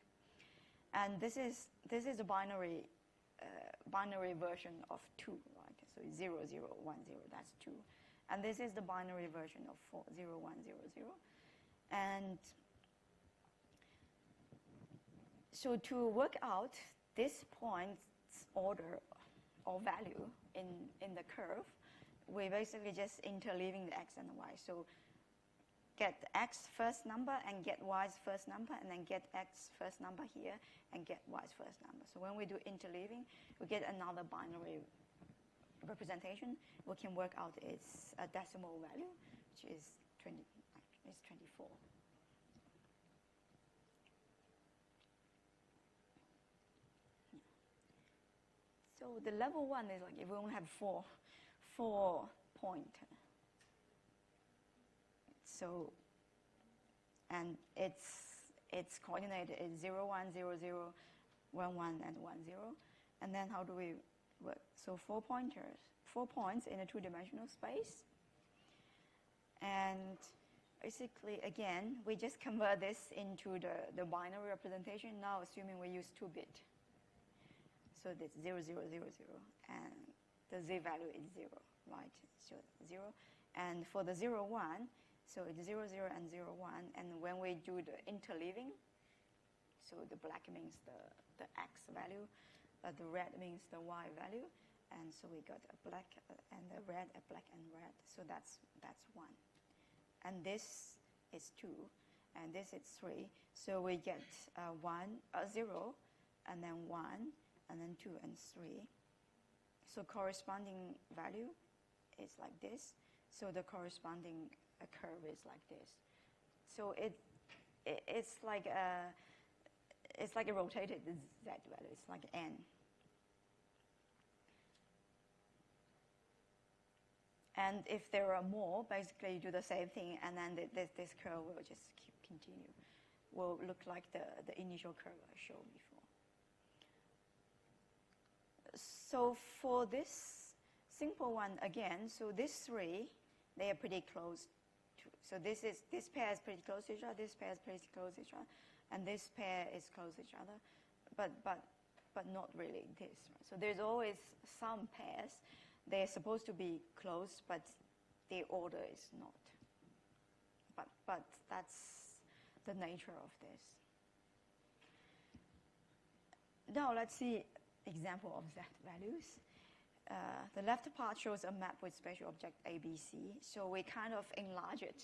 and this is a binary version of 2, right? So 0, 0, 1, 0, that's 2. And this is the binary version of 4, 0, 1, 0, 0. And so to work out this point's order or value in the curve, we basically just interleaving the x and the y. So get x first number and get y's first number, and then get x first number here and get y's first number. So when we do interleaving, we get another binary representation. We can work out its decimal value, which is 24. So the level 1 is like if we only have four point. So, and its coordinate is 0, 1, 0, 0, 1, 1, and 1, 0. And then how do we work? So 4 points in a two-dimensional space. And basically, again, we just convert this into the binary representation, now assuming we use 2-bit. So that's 0, 0, 0, 0, and the z value is 0, right? So 0. And for the 0, 1, so it's 0, 0, and 0, 1. And when we do the interleaving, so the black means the x value, the red means the y value, and so we got a black and a red, a black and red. So that's 1. And this is 2, and this is 3. So we get 0, and then 1, and then 2 and 3. So corresponding value is like this. So the corresponding curve is like this. So it's like a rotated z value. It's like n. And if there are more, basically you do the same thing, and then this curve will just continue. Will look like the initial curve I showed before. So for this simple one again, so these 3, they are pretty close to. So this pair is pretty close to each other. This pair is pretty close to each other. and this pair is close to each other, but not really this. Right? So there's always some pairs. They're supposed to be close, but the order is not. But that's the nature of this. Now let's see example of Z values. The left part shows a map with spatial object ABC. So we kind of enlarge it.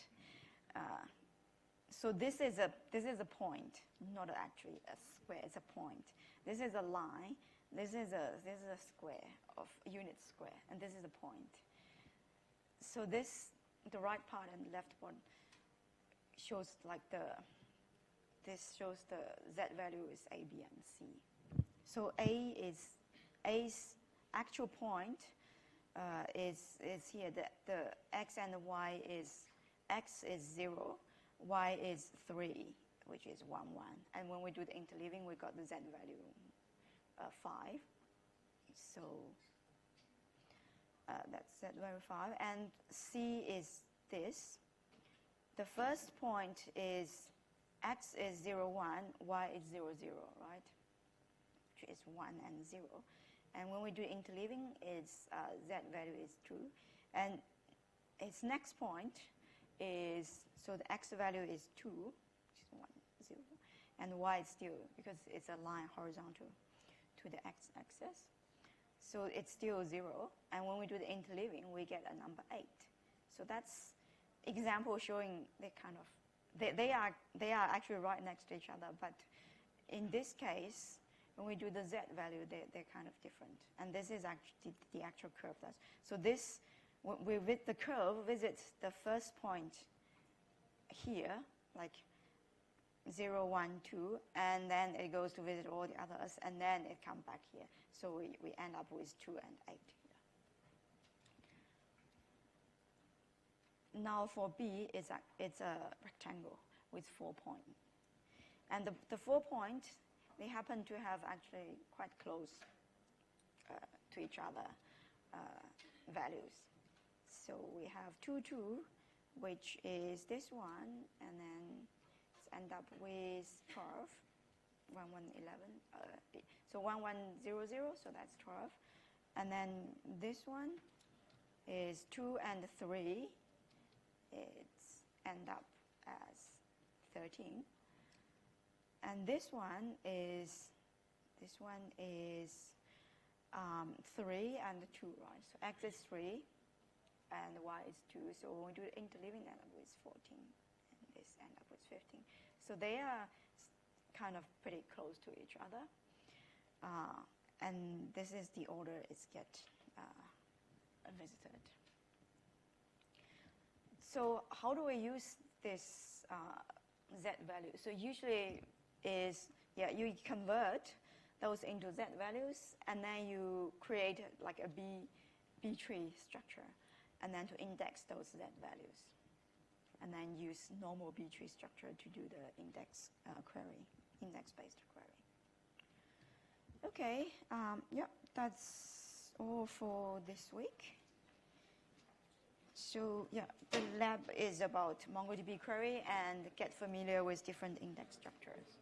So this is a point, not actually a square. It's a point. This is a line. This is a square of unit square, and this is a point. So the right part and the left part shows like this shows the Z value is A, B, and C. So A's actual point is here. The X and the Y is, X is 0, Y is 3, which is 1, 1. And when we do the interleaving, we got the Z value 5. So that's Z value 5. And C is this. The first point is X is 0, 1, Y is 0, 0, right? Which is 1 and 0. And when we do interleaving, its Z value is 2. And its next point is, so the X value is 2, which is 1, 0. And Y is still, because it's a line horizontal to the X-axis. So it's still 0. And when we do the interleaving, we get a number 8. So that's example showing they kind of, they are actually right next to each other. But in this case, when we do the Z value, they're kind of different. And this is actually the actual curve. So this, the curve visits the first point here, like 0, 1, 2, and then it goes to visit all the others, and then it comes back here. So we end up with 2 and 8 here. Now for B, it's a rectangle with 4 points. And the 4 points, they happen to have actually quite close to each other values. So we have 2, 2, which is this one, and then it's end up with 12, 1, 1, 11. So 1, 1, 0, 0, so that's 12. And then this one is 2 and 3. It's end up as 13. And this one is 3 and 2, right? So X is 3 and Y is 2. So when we do the interleaving, end up with 14, and this end up with 15. So they are kind of pretty close to each other. And this is the order it's get visited. So how do we use this Z value? So usually is, you convert those into Z values, and then you create like a B tree structure, and then to index those Z values, and then use normal B tree structure to do the index query, index-based query. Okay, that's all for this week. So the lab is about MongoDB query and get familiar with different index structures.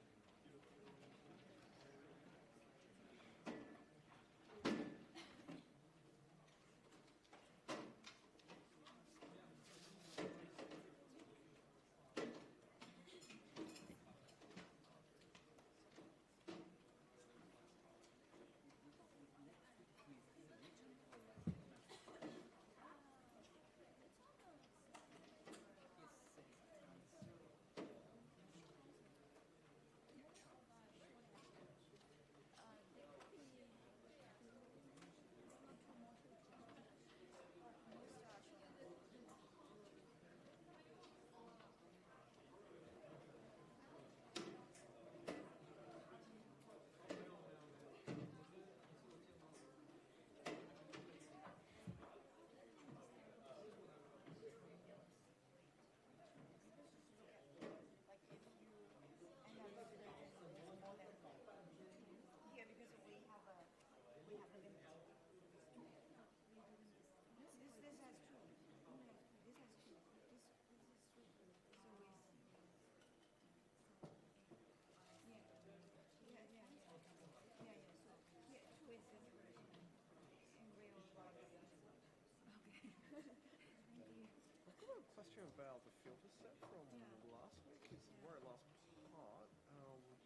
about the filter set from last week. It's where I last part, and I just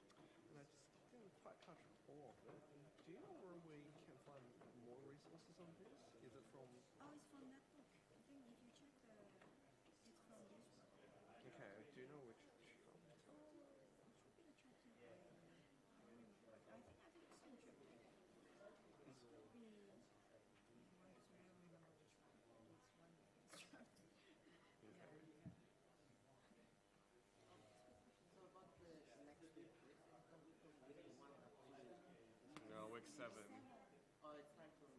didn't quite catch all of it. Do you know where we can find more resources on this? Is it from? Oh, it's from that book. I think if you check it's from this book. Okay. Do you know which chapter? It should be the chapter. I think it's in chapter. It should be. I don't remember which one. It's one of these chapters. So about the next week, can we from week 1 up to No, week 7. oh, it's time for